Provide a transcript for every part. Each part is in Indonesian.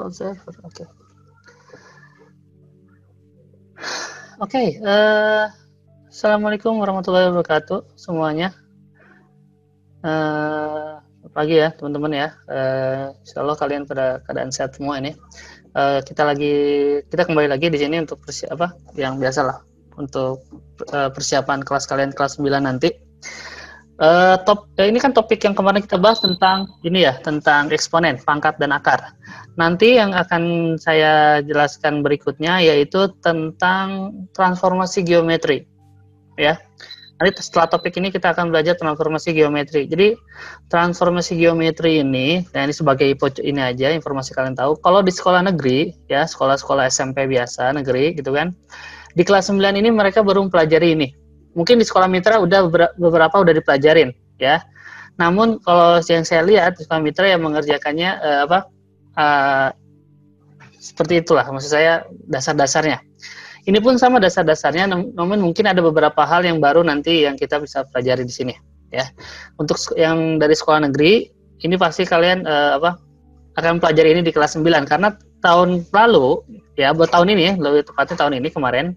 Cloud server. Oke. Assalamualaikum warahmatullahi wabarakatuh semuanya. Pagi ya teman-teman ya. Insya Allah kalian pada keadaan sehat semua ini. Kita kembali lagi di sini untuk yang biasalah untuk persiapan kelas kalian kelas 9 nanti. Ini kan topik yang kemarin kita bahas tentang tentang eksponen, pangkat dan akar. Nanti yang akan saya jelaskan berikutnya yaitu tentang transformasi geometri, ya. Nanti setelah topik ini kita akan belajar transformasi geometri. Jadi transformasi geometri ini sebagai ini aja informasi kalian tahu. Kalau di sekolah negeri, ya sekolah-sekolah SMP biasa negeri gitu kan, di kelas 9 ini mereka baru mempelajari ini. Mungkin di sekolah mitra beberapa udah dipelajarin, ya. Namun kalau yang saya lihat di sekolah mitra yang mengerjakannya seperti itulah, maksud saya dasar-dasarnya. Ini pun sama dasar-dasarnya, namun mungkin ada beberapa hal yang baru nanti yang kita bisa pelajari di sini, ya. Untuk yang dari sekolah negeri, ini pasti kalian akan pelajari ini di kelas 9 karena tahun lalu, ya buat tahun ini, lebih tepatnya tahun ini kemarin,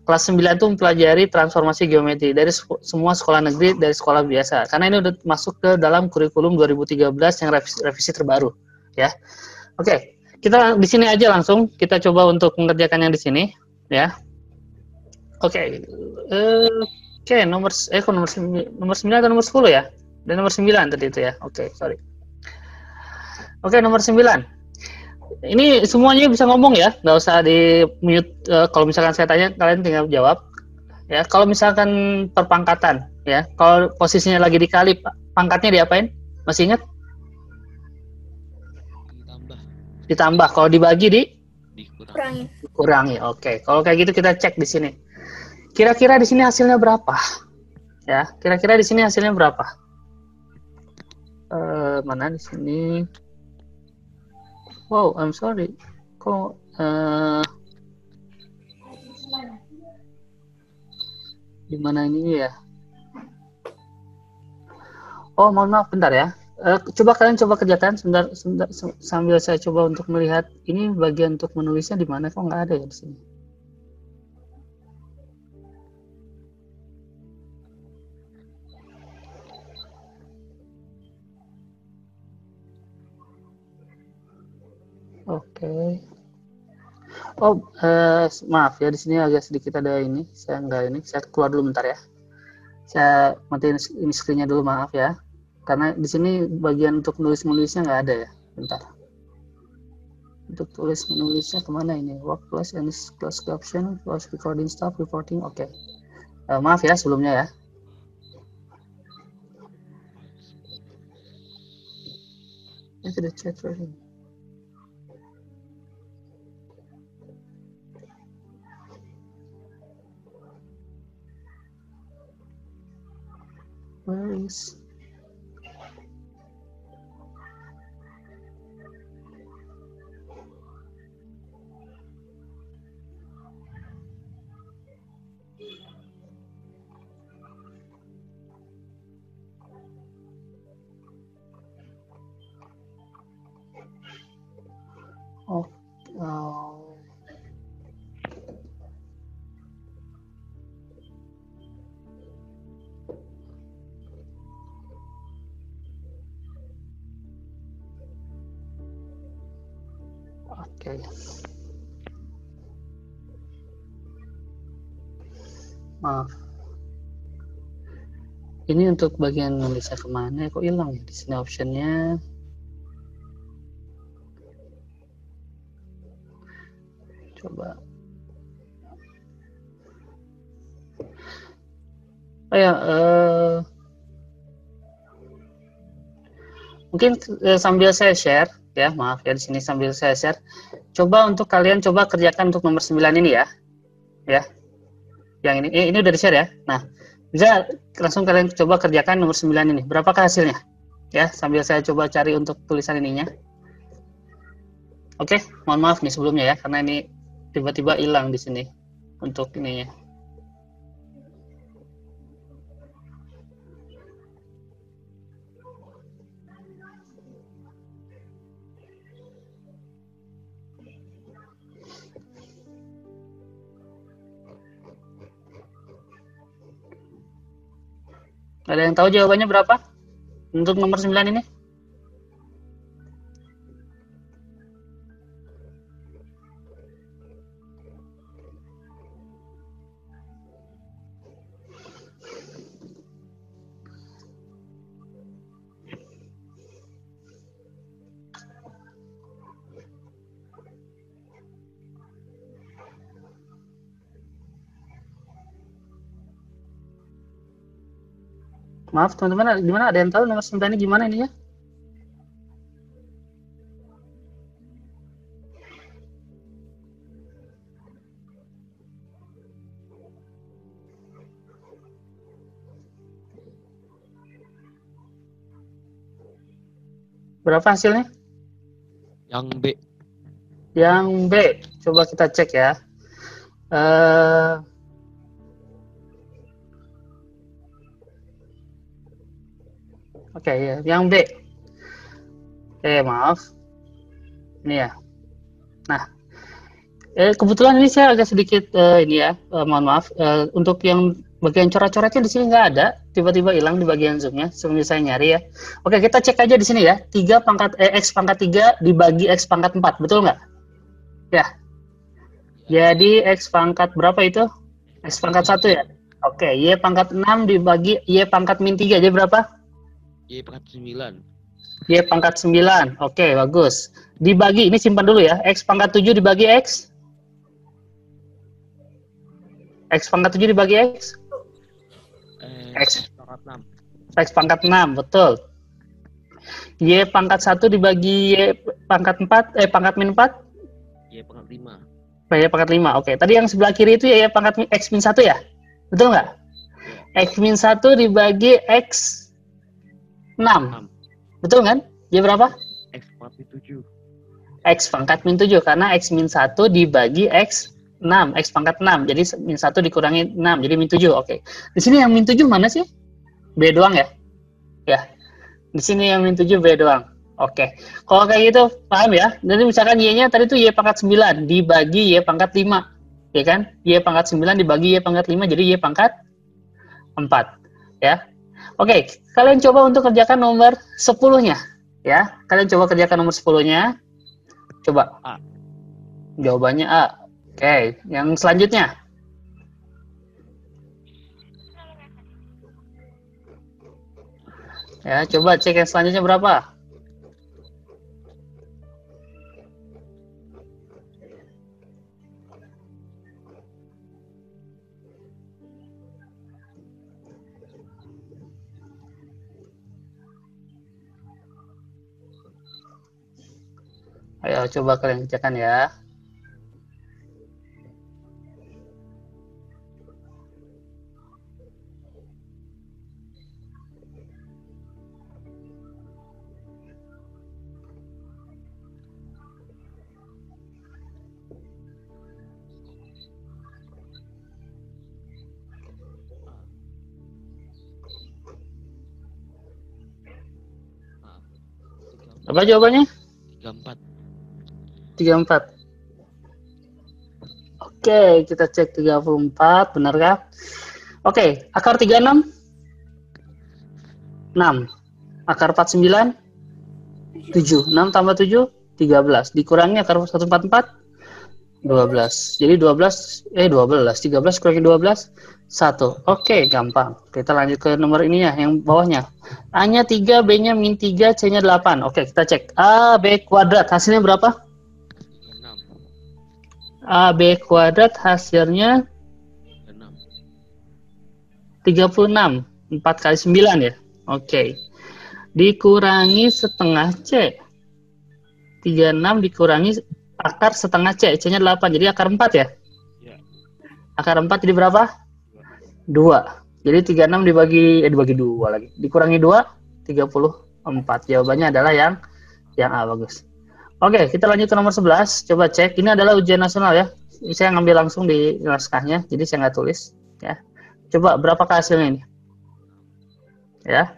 kelas 9 itu mempelajari transformasi geometri dari semua sekolah negeri, dari sekolah biasa. Karena ini udah masuk ke dalam kurikulum 2013 yang revisi terbaru, ya. Oke, kita di sini aja langsung kita coba untuk mengerjakan yang di sini, ya. Oke. Nomor 9 atau nomor 10 ya? Dan nomor 9 tadi itu ya. Oke, sorry. Oke, nomor 9. Ini semuanya bisa ngomong ya, nggak usah di mute. Kalau misalkan saya tanya, kalian tinggal jawab. Ya, kalau misalkan perpangkatan, ya, kalau posisinya lagi dikali, pangkatnya diapain? Masih ingat? Ditambah. Kalau dibagi dikurangi. Oke. Kalau kayak gitu kita cek di sini. Kira-kira di sini hasilnya berapa? Ya, kira-kira di sini hasilnya berapa? Mana di sini? Wow, I'm sorry. Kok di mana ini ya? Oh, mohon maaf, bentar ya. Kalian coba kerjakan sebentar sambil saya coba untuk melihat ini bagian untuk menulisnya di mana, kok nggak ada ya di sini. Oke. Oh, maaf ya, di sini agak sedikit ada ini. Saya keluar dulu bentar ya. Saya matiin ini screen-nya dulu, maaf ya. Karena di sini bagian untuk nulisnya nggak ada ya. Bentar. Untuk menulisnya kemana ini? Workplace and class caption, class recording stuff, reporting. Oke. Maaf ya sebelumnya ya. Itu the chat version. Where is? Oh. Oke. Maaf. Ini untuk bagian nulisnya kemana? Kok hilang ya? Di sini optionnya. Coba. Oh ya, mungkin sambil saya share ya, maaf ya di sini sambil saya share. Coba untuk kalian kerjakan untuk nomor 9 ini ya. Ya. Yang ini udah di-share ya. Nah, bisa langsung kalian coba kerjakan nomor 9 ini. Berapakah hasilnya? Ya, sambil saya coba cari untuk tulisan ininya. Oke, mohon maaf nih sebelumnya ya, karena ini tiba-tiba hilang di sini untuk ininya. Ada yang tahu jawabannya berapa? Untuk nomor 9 ini? Maaf teman-teman, gimana? Ada yang tahu nomor 9 ini gimana ininya? Berapa hasilnya? Yang B. Yang B. Coba kita cek ya. Oke, ya. Yang B. Maaf. Ini ya. Nah, kebetulan ini saya agak sedikit ini ya, mohon maaf. Untuk yang bagian coret-coretnya di sini nggak ada, tiba-tiba hilang di bagian zoomnya. Sebelum saya nyari ya. Oke, kita cek aja di sini ya. 3 pangkat x pangkat 3 dibagi x pangkat 4, betul nggak? Ya. Jadi x pangkat berapa itu? X pangkat 1 ya? Oke, y pangkat 6 dibagi y pangkat min 3, jadi berapa? Y pangkat 9. Y pangkat 9, oke, bagus. Dibagi, ini simpan dulu ya, x pangkat 7 dibagi x. X pangkat 7 dibagi x. X pangkat 6. X pangkat 6, betul. Y pangkat 1 dibagi y pangkat 4, pangkat min 4. Y pangkat 5. Y pangkat 5, oke. Tadi yang sebelah kiri itu y pangkat x min 1 ya? Betul nggak? X min 1 dibagi x 6. Betul kan? Y berapa? X pangkat min 7. X pangkat min 7, karena x min 1 dibagi x 6, x pangkat 6. Jadi min 1 dikurangi 6, jadi min 7. Oke. Di sini yang min 7 mana sih? B doang ya? Ya. Di sini yang min 7 B doang. Oke. Kalau kayak gitu, paham ya? Jadi misalkan Y-nya tadi tuh Y pangkat 9 dibagi Y pangkat 5. Ya kan? Y pangkat 9 dibagi Y pangkat 5, jadi Y pangkat 4. Ya. Oke, kalian coba untuk kerjakan nomor 10-nya. Ya, kalian coba kerjakan nomor 10-nya. Coba. A. Jawabannya A. Oke, yang selanjutnya. Ya, coba cek yang selanjutnya berapa. Ayo, coba kalian kerjakan ya. Apa jawabannya? 34. 34. Oke, kita cek 34, benarkah? Oke, akar 36? 6. Akar 49? 7. 6 tambah 7? 13. Dikurangi akar 144? 12. Jadi 12, 13 kurangi 12, 1. Oke, gampang. Kita lanjut ke nomor ini ya, yang bawahnya. A-nya 3, B-nya min 3, C-nya 8. Oke, kita cek. A, B kuadrat, hasilnya berapa? 6. A, B kuadrat hasilnya 36. 4 kali 9 ya? Oke. Dikurangi setengah C. 36 dikurangi akar setengah C, C-nya 8, jadi akar 4 ya? Ya. Akar 4 jadi berapa? 2. Jadi 36 dibagi 2 lagi. Dikurangi 2, 34. Jawabannya adalah yang A, bagus. Oke, kita lanjut ke nomor 11. Coba cek, ini adalah ujian nasional ya. Saya ngambil langsung di naskahnya, jadi saya nggak tulis. Ya. Coba, berapa hasilnya ini? Ya.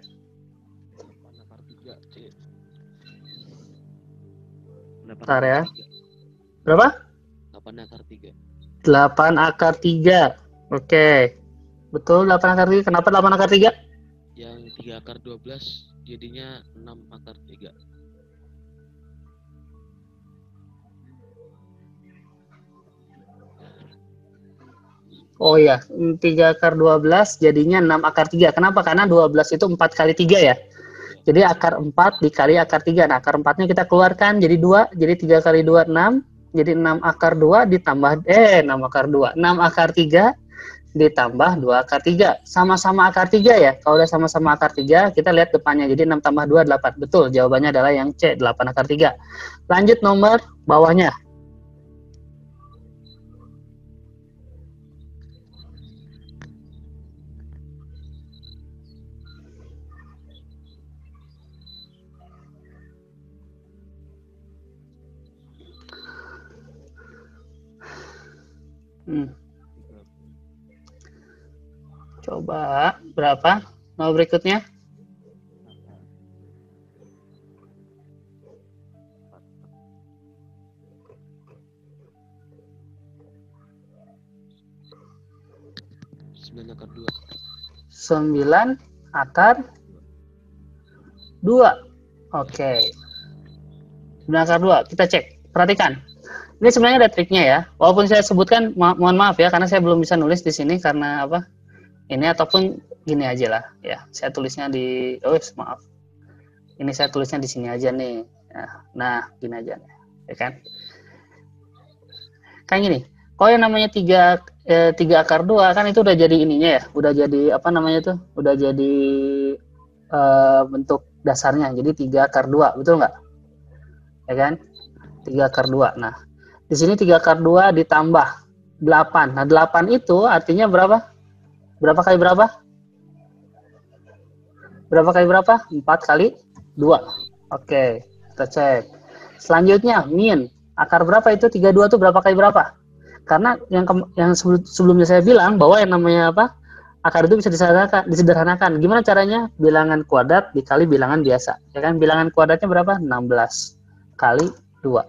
8 akar 3, C. Bentar ya. Berapa? 8 akar 3. 8 akar 3. Oke. Betul, 8 akar 3. Kenapa 8 akar 3? Ya, 3 akar 12 jadinya 6 akar 3. Oh iya, 3 akar 12 jadinya 6 akar 3. Kenapa? Karena 12 itu 4 kali 3 ya. Jadi akar 4 dikali akar 3. Nah, akar 4-nya kita keluarkan jadi 2. Jadi 3 kali 2, 6. Jadi 6 akar 2 ditambah, 6 akar 2. 6 akar 3 ditambah 2 akar 3. Sama-sama akar 3 ya. Kalau udah sama-sama akar 3, kita lihat depannya. Jadi 6 tambah 2, 8. Betul, jawabannya adalah yang C, 8 akar 3. Lanjut nomor bawahnya. Coba berapa? Nomor berikutnya. Akar 2. 9 akar 2. Oke. 9 akar 2. Kita cek. Perhatikan. Ini sebenarnya ada triknya ya. Walaupun saya sebutkan, mohon maaf ya, karena saya belum bisa nulis di sini karena apa? Ini ataupun gini aja lah ya. Saya tulisnya di, maaf. Ini saya tulisnya di sini aja nih. Nah, gini aja nih. Ya kan? Kayak gini. Kalau yang namanya 3 akar 2 kan itu udah jadi ininya ya. Udah jadi apa namanya tuh? Udah jadi bentuk dasarnya. Jadi 3 akar 2, betul nggak? Ya kan? 3 akar 2. Nah, di sini 3 akar 2 ditambah 8. Nah, 8 itu artinya berapa? Berapa kali berapa? Berapa kali berapa? 4 kali 2. Oke, kita cek. Selanjutnya, min. Akar berapa itu? 32 itu berapa kali berapa? Karena yang sebelumnya saya bilang bahwa yang namanya apa? Akar itu bisa disederhanakan. Gimana caranya? Bilangan kuadrat dikali bilangan biasa. Ya kan? Bilangan kuadratnya berapa? 16 kali 2.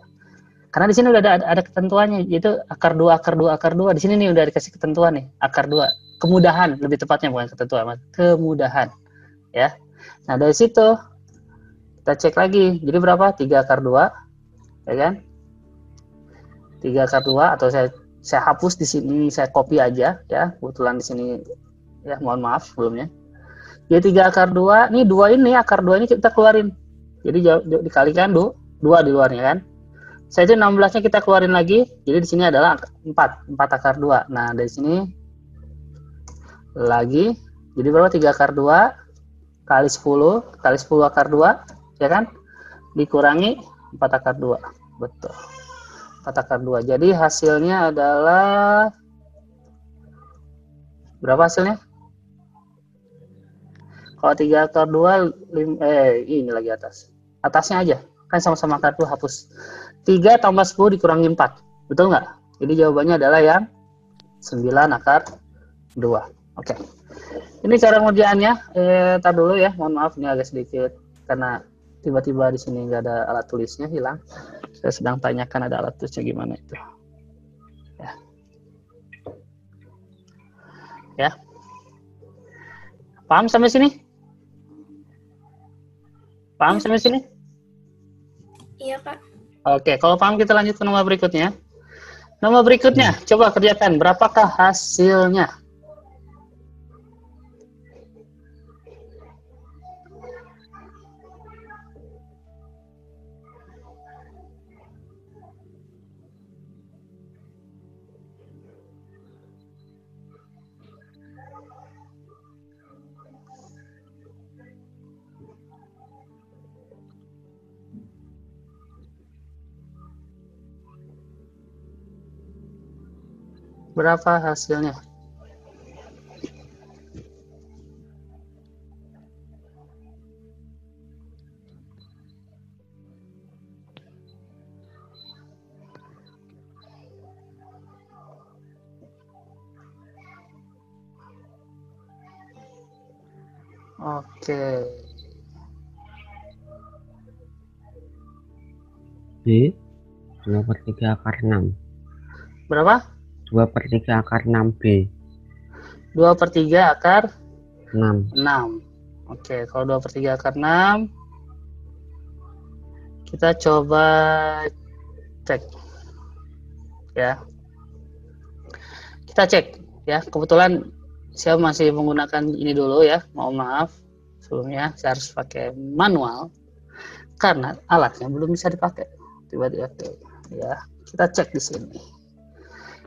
Karena di sini udah ada ketentuannya, yaitu akar 2, akar 2, akar 2. Di sini nih udah dikasih ketentuan nih, akar 2. Kemudahan, lebih tepatnya bukan ketentuan, Mas. Kemudahan. Ya. Nah, dari situ kita cek lagi. Jadi berapa? 3 akar 2. Ya kan? 3 akar 2 atau saya hapus di sini, saya copy aja ya. Kebetulan di sini ya, mohon maaf sebelumnya. Jadi 3 akar 2, nih 2 ini akar 2 ini kita keluarin. Jadi dikalikan 2 di luarnya kan. Saya itu 16-nya kita keluarin lagi. Jadi di sini adalah 4 akar 2. Nah, dari sini lagi. Jadi berapa? 3 akar 2 kali 10 akar 2, ya kan? Dikurangi 4 akar 2. Betul. 4 akar 2. Jadi hasilnya adalah berapa hasilnya? Kalau 3 akar 2 ini lagi atas. Atasnya aja. Kan sama-sama akar 2, hapus. 3 tambah 10 dikurangi 4. Betul nggak? Jadi jawabannya adalah yang 9 akar 2. Oke. Ini cara ngerjaannya. Tar dulu ya. Mohon maaf, ini agak sedikit. Karena tiba-tiba di sini nggak ada alat tulisnya, hilang. Saya sedang tanyakan ada alat tulisnya gimana itu. Ya. Ya. Paham sampai sini? Paham sampai sini? Iya, Kak. Oke, kalau paham kita lanjut ke nomor berikutnya. Nomor berikutnya, coba kerjakan. Berapakah hasilnya? Berapa hasilnya? Oke. B 2/3 akar 6. Berapa? 2/3 akar 6 B. 2/3 akar 6. 6. Oke, kalau 2/3 akar 6, kita coba cek. Ya. Kita cek. Ya, kebetulan saya masih menggunakan ini dulu ya. Mohon maaf. Sebelumnya saya harus pakai manual. Karena alatnya belum bisa dipakai. Tiba-tiba, ya. Kita cek di sini.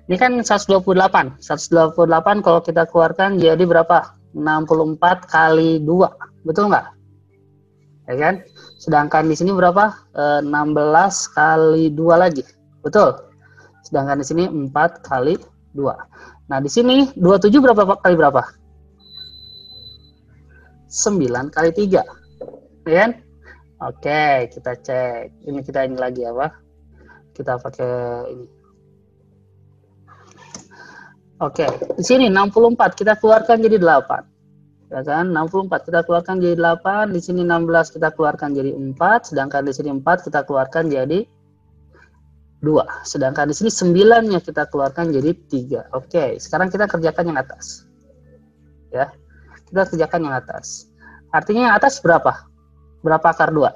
Ini kan 128. 128 kalau kita keluarkan jadi berapa? 64 kali 2. Betul nggak? Ya kan? Sedangkan di sini berapa? 16 kali 2 lagi. Betul? Sedangkan di sini 4 kali 2. Nah, di sini 27 berapa kali berapa? 9 kali 3. Ya kan? Oke, kita cek. Ini kita ini lagi apa? Kita pakai ini. Oke, di sini 64 kita keluarkan jadi 8. Ya kan? 64 kita keluarkan jadi 8, di sini 16 kita keluarkan jadi 4, sedangkan di sini 4 kita keluarkan jadi 2. Sedangkan di sini 9-nya kita keluarkan jadi 3. Oke, sekarang kita kerjakan yang atas. Ya. Kita kerjakan yang atas. Artinya yang atas berapa? Berapa akar 2?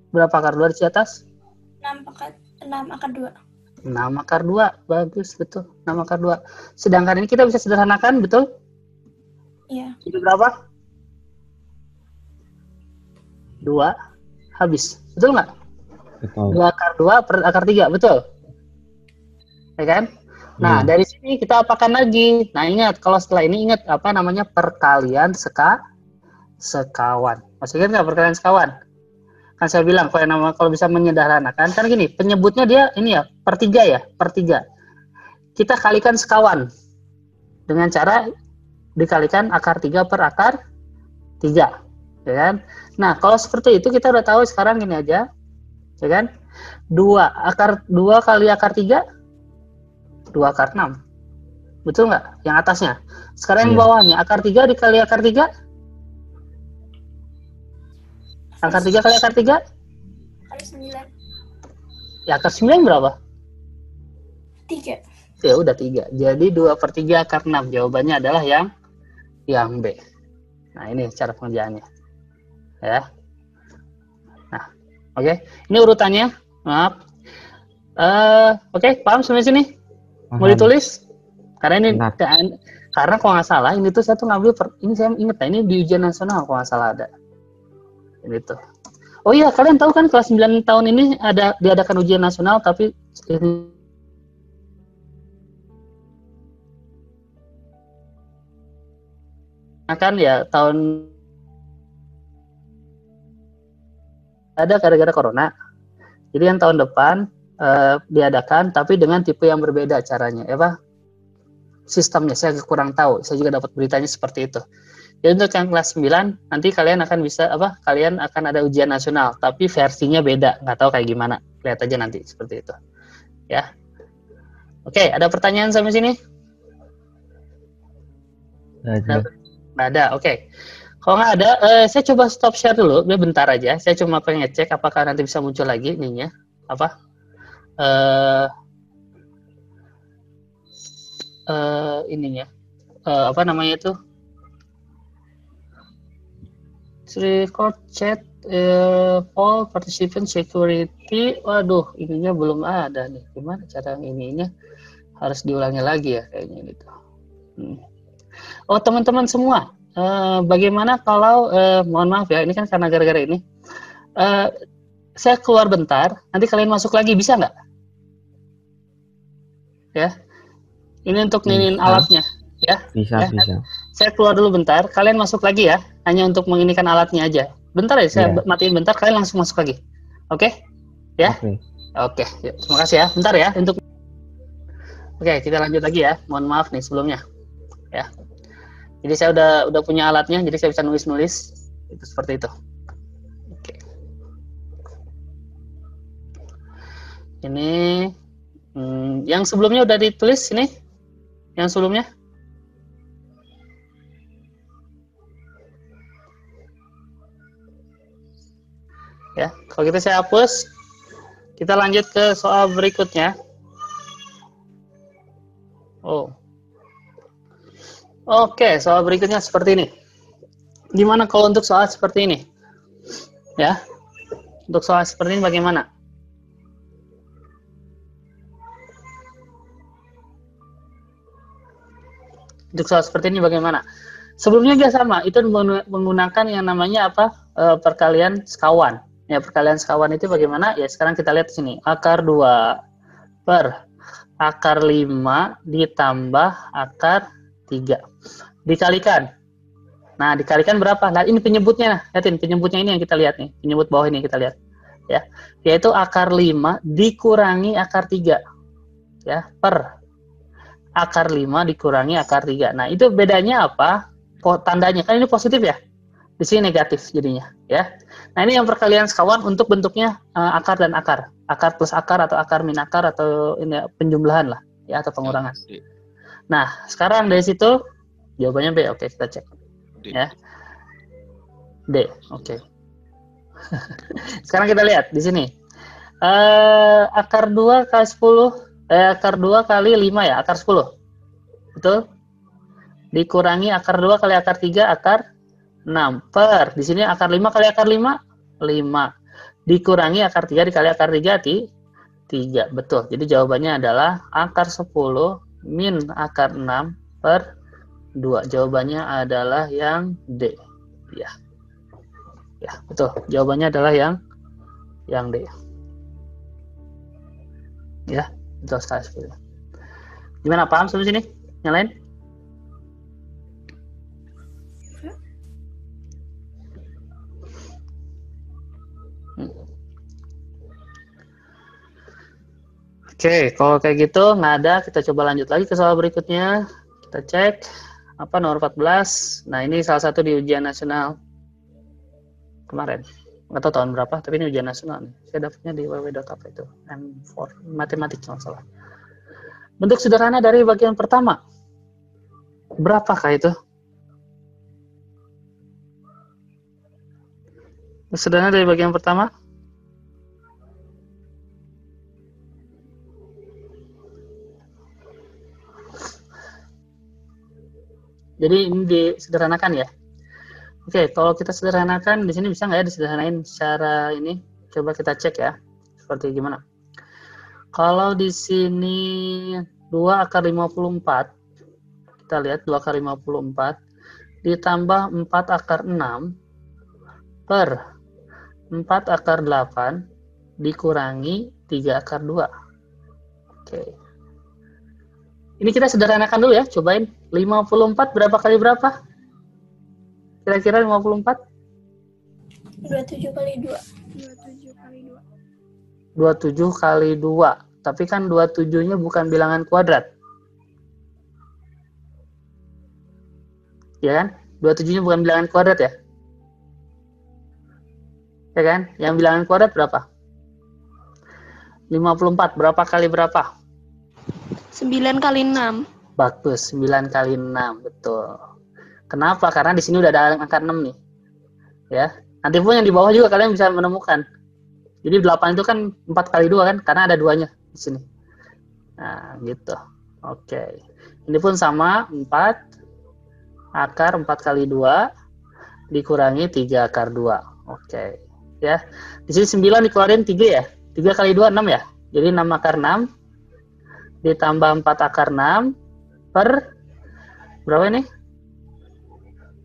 Berapa akar 2 di atas? 6 akar 2. 6 akar 2, bagus, betul. 6 akar 2. Sedangkan ini kita bisa sederhanakan, betul? Iya. Jadi berapa? 2, habis. Betul nggak? Betul. 2 akar 2 per akar 3, betul? Ya kan? Nah, dari sini kita apakan lagi? Nah, ingat, kalau setelah ini ingat apa namanya perkalian sekawan. Masih ingat nggak perkalian sekawan? Kan saya bilang kalau bisa menyederhanakan kan gini, penyebutnya dia ini ya per 3 ya, per 3. Kita kalikan sekawan dengan cara dikalikan akar 3 per akar 3, ya kan? Nah, kalau seperti itu kita udah tahu sekarang gini aja, ya kan? 2 kali akar 3 2 akar 6. Betul nggak? Yang atasnya. Sekarang yang bawahnya akar 3 dikali akar 3. Akar 3 kali akar 3? Kali 9. Ya, akar 9 berapa? 3. Ya udah 3. Jadi 2/3 akar 6. Jawabannya adalah yang B. Nah, ini cara pengerjaannya. Ya. Nah, oke. Ini urutannya. Maaf. Oke, paham sampai sini? Mau ditulis? Karena ini karena kalau nggak salah ini tuh saya tuh ngambil ini saya ingat ini di ujian nasional kalau nggak salah ada. Ini tuh. Oh iya, kalian tahu kan kelas 9 tahun ini diadakan ujian nasional tapi kan ya tahun ada gara-gara corona. Jadi yang tahun depan diadakan tapi dengan tipe yang berbeda caranya, ya Pak? Sistemnya saya kurang tahu. Saya juga dapat beritanya seperti itu. Jadi untuk yang kelas 9 nanti kalian akan bisa kalian akan ada ujian nasional tapi versinya beda, nggak tahu kayak gimana. Lihat aja nanti seperti itu. Ya. Oke, ada pertanyaan sampai sini? Nggak ada. Oke. Kalau nggak ada, saya coba stop share dulu, bentar aja. Saya cuma pengen ngecek apakah nanti bisa muncul lagi ininya. Ininya. Apa namanya itu? Record chat all participant security. Waduh, ininya belum ada nih. Gimana cara ininya? Harus diulangi lagi ya kayaknya gitu. Oh, teman-teman semua, bagaimana kalau mohon maaf ya, ini kan karena gara-gara ini. Saya keluar bentar, nanti kalian masuk lagi, bisa nggak? Ya, ini untuk ninin alatnya, ya. Bisa. Saya keluar dulu bentar, kalian masuk lagi ya, hanya untuk menginikan alatnya aja. Bentar ya, saya matiin bentar, kalian langsung masuk lagi. Oke? Ya? Oke. Ya, terima kasih ya, bentar ya. Oke, kita lanjut lagi ya, mohon maaf nih sebelumnya. Ya. Jadi saya udah punya alatnya, jadi saya bisa nulis-nulis, itu seperti itu. Oke. Ini yang sebelumnya udah ditulis ini? Yang sebelumnya? Ya, kalau gitu saya hapus. Kita lanjut ke soal berikutnya. Oh. Oke, soal berikutnya seperti ini. Gimana kalau untuk soal seperti ini? Ya, untuk soal seperti ini bagaimana? Untuk soal seperti ini bagaimana? Sebelumnya juga sama, itu menggunakan yang namanya apa? Perkalian sekawan. Ya, perkalian sekawan itu bagaimana? Ya, sekarang kita lihat di sini. Akar 2 per akar 5 ditambah akar 3. Dikalikan. Nah, dikalikan berapa? Nah, ini penyebutnya. Lihatin, penyebutnya ini yang kita lihat nih. Penyebut bawah ini kita lihat. Ya, yaitu akar 5 dikurangi akar 3. Ya, per akar 5 dikurangi akar 3. Nah, itu bedanya apa? Tandanya. Kan ini positif ya? Di sini negatif jadinya. Ya. Nah, ini yang perkalian sekawan untuk bentuknya akar dan akar. Akar plus akar atau akar min akar atau ini penjumlahan lah. Ya, atau pengurangan. D. Nah, sekarang dari situ jawabannya B. Oke, kita cek. D. Ya. D. Oke. Sekarang kita lihat di sini. Akar 2 kali 10 akar 2 kali 5 ya, akar 10. Betul? Dikurangi akar 2 kali akar 3, akar 6. Per, di sini akar 5 kali akar 5, 5. Dikurangi akar 3 dikali akar 3, 3. Betul. Jadi jawabannya adalah akar 10 min akar 6 per 2. Jawabannya adalah yang D. Ya. Ya, betul. Jawabannya adalah yang D. Ya. Betul sekali. Gimana, paham sampai sini? Yang lain? Oke, kalau kayak gitu nggak ada, kita coba lanjut lagi ke soal berikutnya. Kita cek apa nomor 14. Nah, ini salah satu di ujian nasional kemarin. Nggak tahu tahun berapa, tapi ini ujian nasional nih. Saya dapatnya di www.apa itu, M4 matematik kalau salah. Bentuk sederhana dari bagian pertama. Berapakah itu? Bentuk sederhana dari bagian pertama. Jadi ini disederhanakan ya. Oke, kalau kita sederhanakan, di sini bisa nggak ya disederhanain secara ini? Coba kita cek ya, seperti gimana. Kalau di sini 2 akar 54, kita lihat 2 akar 54, ditambah 4 akar 6, per 4 akar 8, dikurangi 3 akar 2. Oke. Ini kita sederhanakan dulu ya, cobain. 54 berapa kali berapa? Kira-kira 54? 27 kali 2. 27 kali 2. Tapi kan 27-nya bukan bilangan kuadrat. Ya kan? 27-nya bukan bilangan kuadrat ya? Ya kan? Yang bilangan kuadrat berapa? 54. Berapa kali berapa? 9 kali 6. Bagus, 9 kali 6. Betul. Kenapa? Karena di sini udah ada angka 6 nih. Ya. Nanti pun yang di bawah juga kalian bisa menemukan. Jadi 8 itu kan 4 kali 2 kan? Karena ada 2-nya di sini. Nah, gitu. Oke. Ini pun sama, 4 akar 4 kali 2 dikurangi 3 akar 2. Oke. Ya. Di sini 9 dikeluarin 3 ya? 3 kali 2, 6 ya? Jadi 6 akar 6 ditambah 4 akar 6 per berapa ini?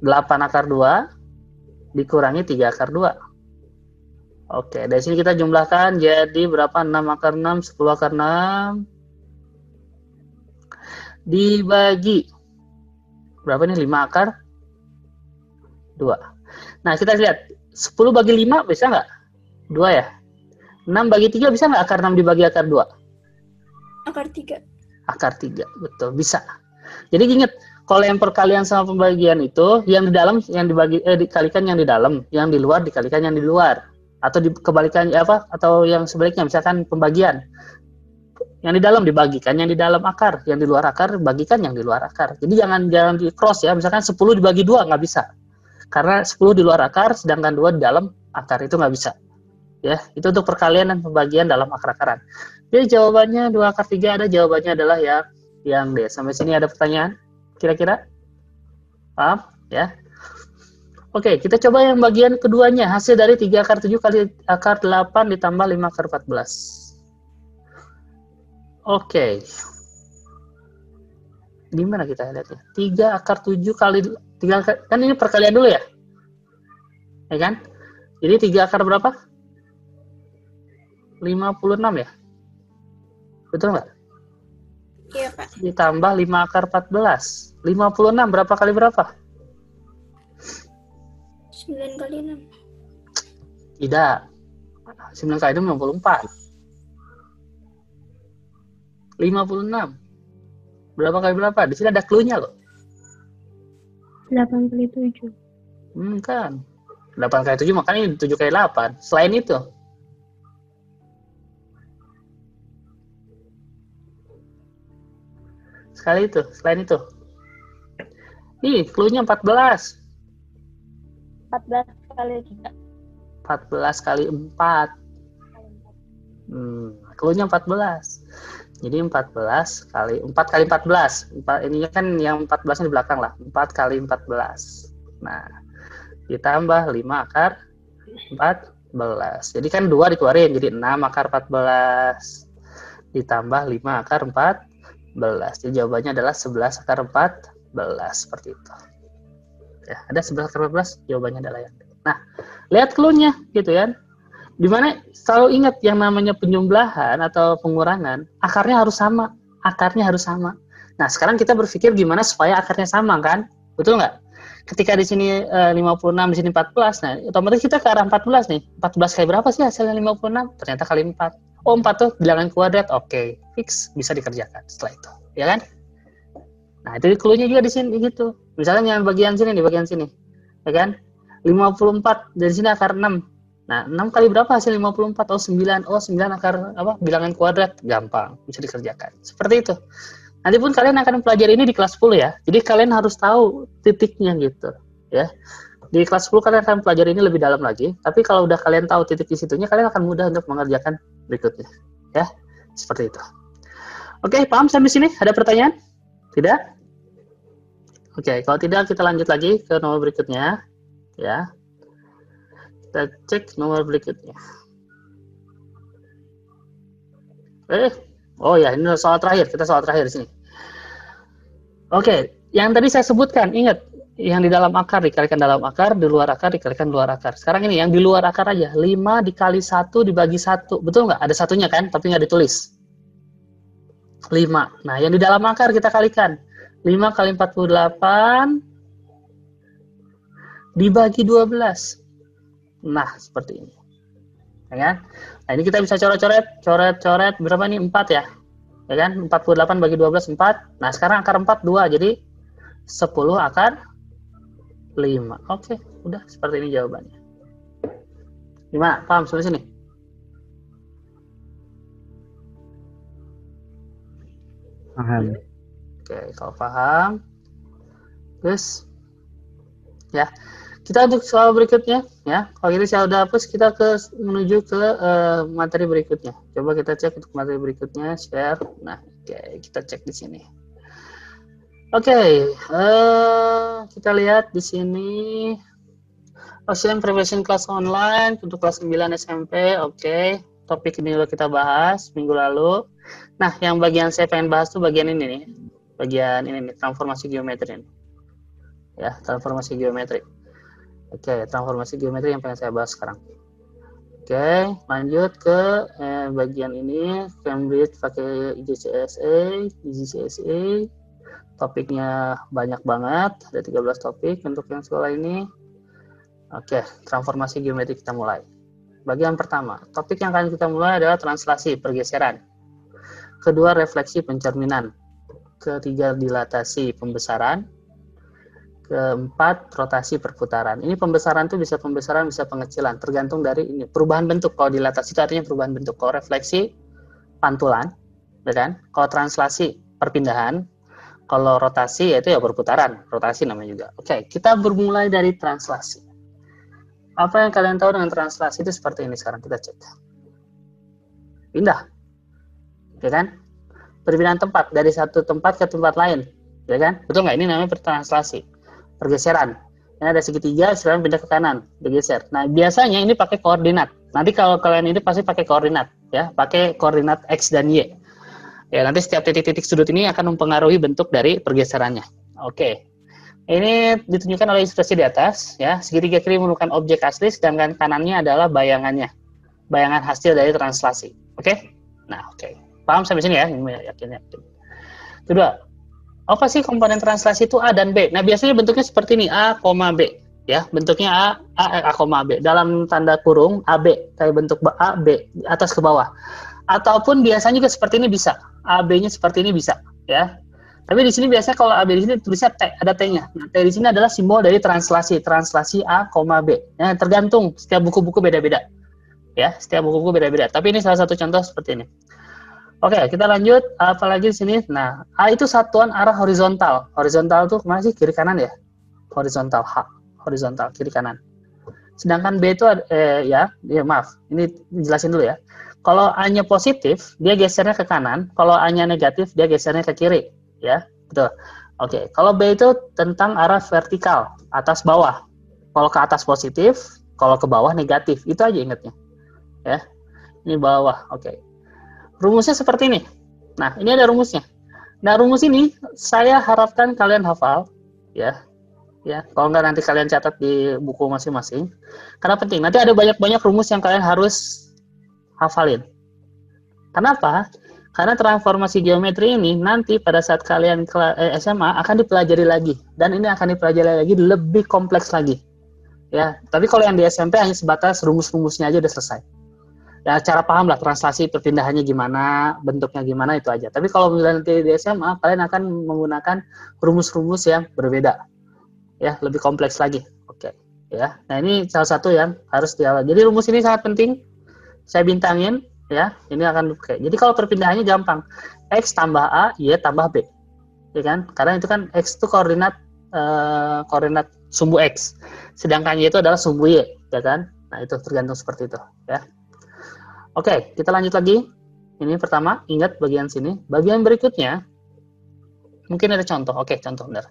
8 akar 2 dikurangi 3 akar 2. Oke, dari sini kita jumlahkan jadi berapa? 6 akar 6, 10 akar 6 dibagi berapa nih? 5 akar 2. Nah, kita lihat 10 bagi 5 bisa nggak? 2 ya? 6 bagi 3 bisa nggak akar 6 dibagi akar 2? Akar 3. Akar 3, betul, bisa. Jadi ingat, kalau yang perkalian sama pembagian itu, yang di dalam yang dikalikan yang di dalam, yang di luar dikalikan yang di luar. Atau kebalikan apa? Atau yang sebaliknya, misalkan pembagian. Yang di dalam dibagikan yang di dalam akar, yang di luar akar bagikan yang di luar akar. Jadi jangan di cross ya, misalkan 10 dibagi 2 nggak bisa. Karena 10 di luar akar, sedangkan 2 di dalam akar, itu nggak bisa. Ya, itu untuk perkalian dan pembagian dalam akar-akaran. Jadi jawabannya 2 akar 3 ada, jawabannya adalah yang D. Sampai sini ada pertanyaan? Kira-kira? Paham? Ya. Oke, kita coba yang bagian keduanya. Hasil dari 3 akar 7 kali akar 8 ditambah 5 akar 14. Oke. Gimana kita lihatnya? 3 akar 7 kali 3 akar, kan ini perkalian dulu ya? Ya kan? Jadi 3 akar berapa? 56 ya? Betul nggak? Iya, Pak. Ditambah 5 akar 14. 56 berapa kali berapa? 9 kali 6. Tidak. 9 kali 6, 54. 56. Berapa kali berapa? Di sini ada clue-nya loh. 8 kali 7. Kan. 8 kali 7 makanya 7 kali 8. Selain itu. Sekali itu. Selain itu. Nih, clue-nya 14. 14 kali 3. 14 kali 4. Clue-nya 14. Jadi 14 kali 4 kali 14. Ininya kan yang 14-nya di belakang lah. 4 kali 14. Nah, ditambah 5 akar 14. Jadi kan 2 dikeluarin, jadi 6 akar 14. Ditambah 5 akar 14. Jadi jawabannya adalah 11 akar 14. Seperti itu. Ya, ada 11 akar 14, jawabannya adalah yang. Nah, lihat clue-nya gitu kan. Dimana selalu ingat yang namanya penjumlahan atau pengurangan, akarnya harus sama. Akarnya harus sama. Nah, sekarang kita berpikir gimana supaya akarnya sama kan? Betul nggak? Ketika di sini 56, di sini 14, nah otomatis kita ke arah 14 nih. 14 kali berapa sih hasilnya 56? Ternyata kali 4. Oh, 4 tuh bilangan kuadrat. Oke, fix bisa dikerjakan setelah itu. Ya kan? Nah, itu clue-nya juga di sini gitu. Misalnya yang bagian sini nih, bagian sini. Ya kan? 54 dari sini akar 6. Nah, 6 kali berapa hasil 54? Oh, 9. Oh, 9 akar apa? Bilangan kuadrat. Gampang, bisa dikerjakan. Seperti itu. Nanti pun kalian akan pelajari ini di kelas 10 ya. Jadi kalian harus tahu titiknya gitu, ya. Di kelas 10 kalian akan pelajari ini lebih dalam lagi. Tapi kalau udah kalian tahu titik di situnya, kalian akan mudah untuk mengerjakan berikutnya, ya. Seperti itu. Oke, paham sampai sini? Ada pertanyaan? Tidak? Oke, kalau tidak kita lanjut lagi ke nomor berikutnya, ya. Kita cek nomor berikutnya. Oh ya, ini soal terakhir. Kita soal terakhir di sini. Oke, yang tadi saya sebutkan, ingat, yang di dalam akar dikalikan dalam akar, di luar akar dikalikan luar akar. Sekarang ini yang di luar akar aja, 5 dikali 1 dibagi 1. Betul nggak? Ada satunya kan, tapi nggak ditulis. 5. Nah, yang di dalam akar kita kalikan. 5 kali 48 dibagi 12. Nah, seperti ini. Ya kan? Nah, ini kita bisa coret-coret berapa nih? 4 ya. Ya kan? 48 bagi 12 4. Nah, sekarang akar 4 2. Jadi 10 akar 5. Oke, udah seperti ini jawabannya. Gimana? Paham sampai sini? Paham. Oke, kalau paham. Terus ya. Kita untuk soal berikutnya, ya. Kalau gitu saya udah hapus, kita menuju ke materi berikutnya. Coba kita cek untuk materi berikutnya, share. Nah, oke, kita cek di sini. Oke, kita lihat di sini. Ocean Preparation Class Online untuk kelas 9 SMP. Oke, topik ini udah kita bahas minggu lalu. Nah, yang bagian saya pengen bahas tuh bagian ini nih. Bagian ini nih, transformasi geometri ini. Ya, transformasi geometri. Oke, transformasi geometri yang pengen saya bahas sekarang. Oke, lanjut ke bagian ini. Cambridge pakai IGCSE. Topiknya banyak banget, ada 13 topik untuk yang sekolah ini. Oke, transformasi geometri kita mulai. Bagian pertama, topik yang akan kita mulai adalah translasi, pergeseran. Kedua, refleksi pencerminan. Ketiga, dilatasi, pembesaran. Keempat, rotasi perputaran. Ini pembesaran itu bisa pembesaran, bisa pengecilan, tergantung dari ini perubahan bentuk. Kalau dilatasi itu artinya perubahan bentuk. Kalau refleksi, pantulan, ya kan? Kalau translasi, perpindahan. Kalau rotasi, yaitu ya perputaran. Rotasi namanya juga. Oke, kita bermulai dari translasi. Apa yang kalian tahu dengan translasi itu seperti ini sekarang kita cek. Pindah, ya kan? Perpindahan tempat dari satu tempat ke tempat lain, ya kan? Betul nggak? Ini namanya translasi. pergeseran. Ini ada segitiga, sekarang pindah ke kanan, bergeser. Nah, biasanya ini pakai koordinat. Nanti kalau kalian ini pasti pakai koordinat, ya, pakai koordinat X dan Y. Ya, nanti setiap titik-titik sudut ini akan mempengaruhi bentuk dari pergeserannya. Oke. Ini ditunjukkan oleh ilustrasi di atas, ya. Segitiga kiri merupakan objek asli, sedangkan kanannya adalah bayangannya. Bayangan hasil dari translasi. Oke? Nah, oke. Paham sampai sini ya? Ini yakin. Kedua, apa sih komponen translasi itu A dan B? Nah, biasanya bentuknya seperti ini, A, B. Ya, bentuknya A, B. Dalam tanda kurung, AB. Kayak bentuk A, B. Atas ke bawah. Ataupun biasanya juga seperti ini bisa. AB-nya seperti ini bisa. Ya. Tapi di sini biasanya kalau AB di sini tulisnya T, ada T-nya. Nah, T di sini adalah simbol dari translasi. Translasi A, B. Ya, tergantung. Setiap buku-buku beda-beda. Ya, setiap buku-buku beda-beda. Tapi ini salah satu contoh seperti ini. Oke, kita lanjut. Apalagi di sini. Nah, A itu satuan arah horizontal. Horizontal itu kemana sih? Kiri kanan ya? Horizontal, H. Horizontal, kiri kanan. Sedangkan B itu, maaf. Ini jelasin dulu ya. Kalau A-nya positif, dia gesernya ke kanan. Kalau A-nya negatif, dia gesernya ke kiri. Ya, betul. Oke, kalau B itu tentang arah vertikal, atas bawah. Kalau ke atas positif, kalau ke bawah negatif. Itu aja ingatnya. Ya, ini bawah. Oke. Rumusnya seperti ini. Nah, ini ada rumusnya. Nah, rumus ini saya harapkan kalian hafal, ya. Ya, kalau nggak nanti kalian catat di buku masing-masing. Karena penting. Nanti ada banyak-banyak rumus yang kalian harus hafalin. Kenapa? Karena transformasi geometri ini nanti pada saat kalian SMA akan dipelajari lagi, dan ini akan dipelajari lagi lebih kompleks lagi. Ya, tapi kalau yang di SMP hanya sebatas rumus-rumusnya aja udah selesai. Ya, cara paham lah translasi perpindahannya gimana, bentuknya gimana, itu aja. Tapi kalau nanti di SMA, kalian akan menggunakan rumus-rumus yang berbeda. Ya, lebih kompleks lagi. Oke. Ya, nah ini salah satu yang harus dihafal. Jadi rumus ini sangat penting. Saya bintangin, ya. Ini akan oke. Jadi kalau perpindahannya gampang. X tambah A, Y tambah B. Ya kan? Karena itu kan X itu koordinat sumbu X. Sedangkan Y itu adalah sumbu Y, ya kan? Nah, itu tergantung seperti itu, ya. Oke, kita lanjut lagi. Ini pertama, ingat bagian sini. Bagian berikutnya, mungkin ada contoh. Oke, contoh benar.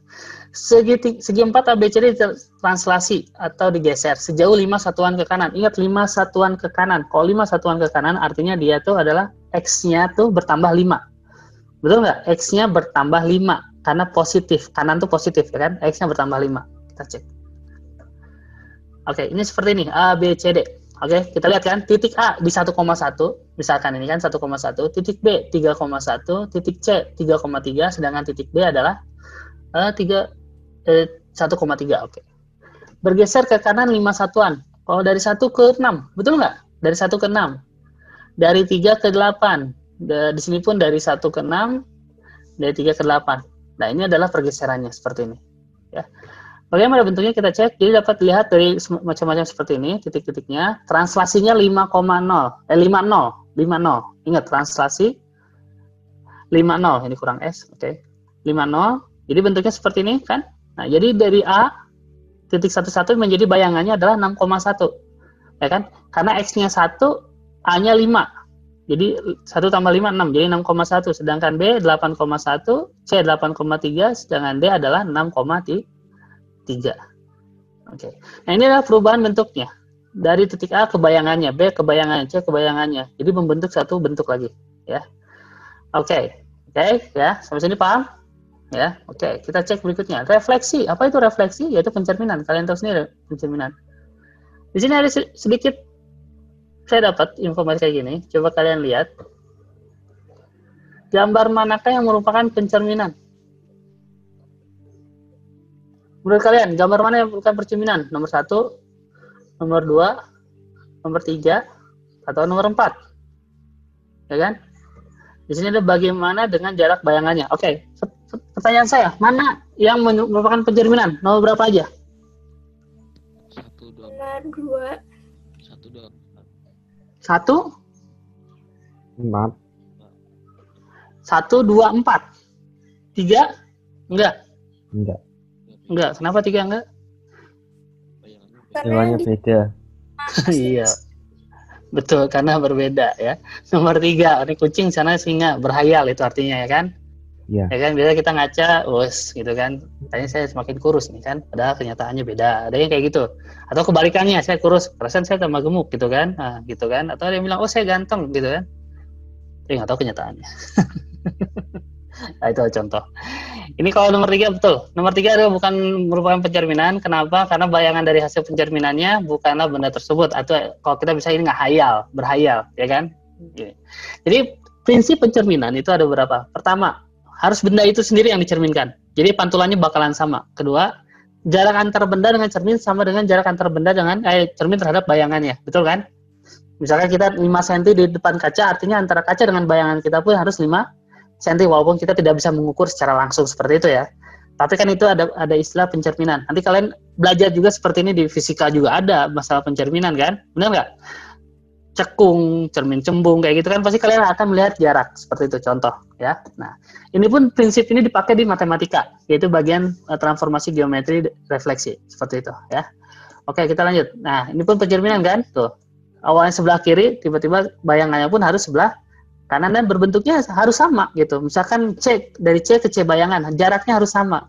Segi 4 ABCD translasi atau digeser sejauh 5 satuan ke kanan. Ingat 5 satuan ke kanan. Kalau 5 satuan ke kanan, artinya dia tuh adalah X-nya tuh bertambah 5. Betul nggak? X-nya bertambah 5. Karena positif. Kanan tuh positif, ya kan? X-nya bertambah 5. Kita cek. Oke, ini seperti ini. A, B, C, D. Oke, kita lihat kan, titik A di 1,1, misalkan ini kan 1,1, titik B 3,1, titik C 3,3, sedangkan titik D adalah 1,3. Oke. Bergeser ke kanan 5 satuan. Kalau dari 1 ke 6, betul nggak? Dari 1 ke 6. Dari 3 ke 8. Di sini pun dari 1 ke 6, dari 3 ke 8. Nah, ini adalah pergeserannya seperti ini. Ya. Bagaimana bentuknya kita cek, jadi dapat dilihat dari macam-macam seperti ini, titik-titiknya, translasinya 50. Ingat, translasi 50, ini kurang S, oke. 50, jadi bentuknya seperti ini, kan? Nah, jadi dari A, titik 11 menjadi bayangannya adalah 6,1, ya kan? Karena X-nya 1, A-nya 5, jadi 1 tambah 5, 6, jadi 6,1, sedangkan B 8,1, C 8,3, sedangkan D adalah 6,3. Oke. Nah, ini adalah perubahan bentuknya. Dari titik A ke bayangannya, B ke bayangannya, C ke bayangannya. Jadi membentuk satu bentuk lagi, ya. Oke, ya. Sampai sini paham? Ya. Oke, kita cek berikutnya. Refleksi. Apa itu refleksi? Yaitu pencerminan. Kalian tahu sendiri pencerminan. Di sini ada sedikit saya dapat informasi kayak gini. Coba kalian lihat. Gambar manakah yang merupakan pencerminan? Menurut kalian, gambar mana yang bukan percerminan? Nomor 1, nomor 2, nomor 3, atau nomor 4? Ya kan? Di sini ada bagaimana dengan jarak bayangannya. Oke, pertanyaan saya, mana yang merupakan pencerminan? Nomor berapa aja? 1, 2, Nomor 2. 1, 2, 1, 4. 1, 2, 4. 3? Enggak. Enggak, kenapa 3 enggak? Jawabannya beda. Iya, betul, karena berbeda ya. Nomor 3, ini kucing, sana singa, berhayal itu artinya ya kan? Iya. Ya kan, biasa kita ngaca, wes gitu kan, katanya saya semakin kurus nih kan, padahal kenyataannya beda. Ada yang kayak gitu. Atau kebalikannya, saya kurus, perasaan saya tambah gemuk gitu kan, nah, gitu kan. Atau ada yang bilang, oh saya ganteng gitu kan. Tapi nggak tahu kenyataannya. Nah, itu contoh. Ini kalau nomor 3 betul. Nomor 3 adalah bukan merupakan pencerminan. Kenapa? Karena bayangan dari hasil pencerminannya bukanlah benda tersebut. Atau kalau kita bisa ini ngahayal, berhayal, ya kan? Jadi prinsip pencerminan itu ada beberapa. Pertama, harus benda itu sendiri yang dicerminkan. Jadi pantulannya bakalan sama. Kedua, jarak antar benda dengan cermin sama dengan jarak antar benda dengan cermin terhadap bayangannya. Betul kan? Misalkan kita 5 cm di depan kaca, artinya antara kaca dengan bayangan kita pun harus 5 cm, walaupun kita tidak bisa mengukur secara langsung seperti itu ya. Tapi kan itu ada istilah pencerminan. Nanti kalian belajar juga seperti ini di fisika juga ada masalah pencerminan kan? Benar nggak? Cekung, cermin cembung kayak gitu kan pasti kalian akan melihat jarak seperti itu contoh ya. Nah, ini pun prinsip ini dipakai di matematika, yaitu bagian transformasi geometri refleksi seperti itu ya. Oke, kita lanjut. Nah, ini pun pencerminan kan? Tuh. Awalnya sebelah kiri, tiba-tiba bayangannya pun harus sebelah kanan dan berbentuknya harus sama gitu. Misalkan C, dari C ke C bayangan, jaraknya harus sama.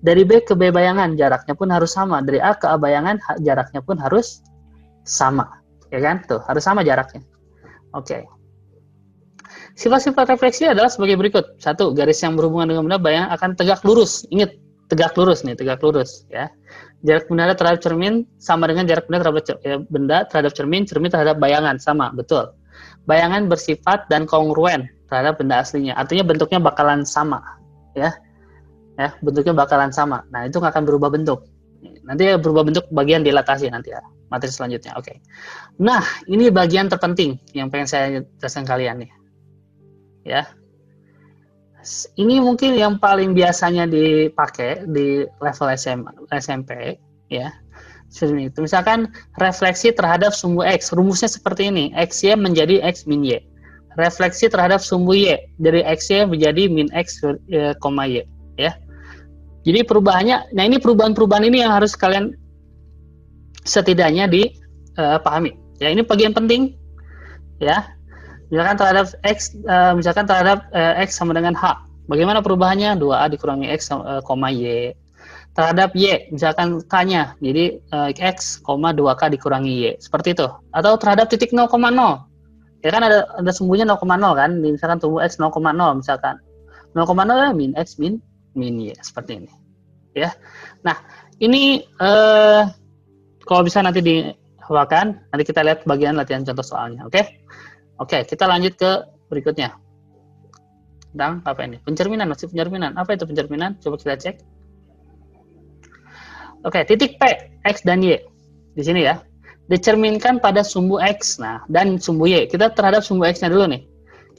Dari B ke B bayangan, jaraknya pun harus sama. Dari A ke A bayangan, jaraknya pun harus sama. Ya kan? Tuh, harus sama jaraknya. Oke. Sifat-sifat refleksi adalah sebagai berikut. 1, garis yang berhubungan dengan benda bayangan akan tegak lurus. Ingat, tegak lurus nih, tegak lurus ya. Jarak benda terhadap cermin sama dengan jarak benda terhadap cermin, cermin terhadap bayangan sama, betul. Bayangan bersifat dan kongruen terhadap benda aslinya. Artinya bentuknya bakalan sama, ya. Ya, bentuknya bakalan sama. Nah, itu nggak akan berubah bentuk. Nanti berubah bentuk bagian dilatasi nanti ya. Materi selanjutnya, oke. Nah, ini bagian terpenting yang pengen saya jelaskan kalian nih. Ya. Ini mungkin yang paling biasanya dipakai di level SMP, ya. Seperti itu. Misalkan refleksi terhadap sumbu X, rumusnya seperti ini. XY menjadi X min Y. Refleksi terhadap sumbu Y, dari XY menjadi min X, Y. Ya. Jadi perubahannya, nah ini perubahan-perubahan ini yang harus kalian setidaknya dipahami. Ya, ini bagian penting. Ya. Misalkan terhadap X, X sama dengan H. Bagaimana perubahannya? 2A dikurangi X, Y. Terhadap Y, misalkan K-nya. Jadi X, 2K dikurangi Y. Seperti itu. Atau terhadap titik 0,0. Ya kan ada sumbunya 0,0 kan. Misalkan sumbu X 0,0 misalkan. 0,0 ya min X min Y. Seperti ini. Ya. Nah, ini kalau bisa nanti dihawakan, nanti kita lihat bagian latihan contoh soalnya, oke? Oke, kita lanjut ke berikutnya. Tentang apa ini? Pencerminan, masih pencerminan. Apa itu pencerminan? Coba kita cek. Oke, titik P, X dan Y. Di sini ya. Dicerminkan pada sumbu X, nah, dan sumbu Y. Kita terhadap sumbu X-nya dulu nih.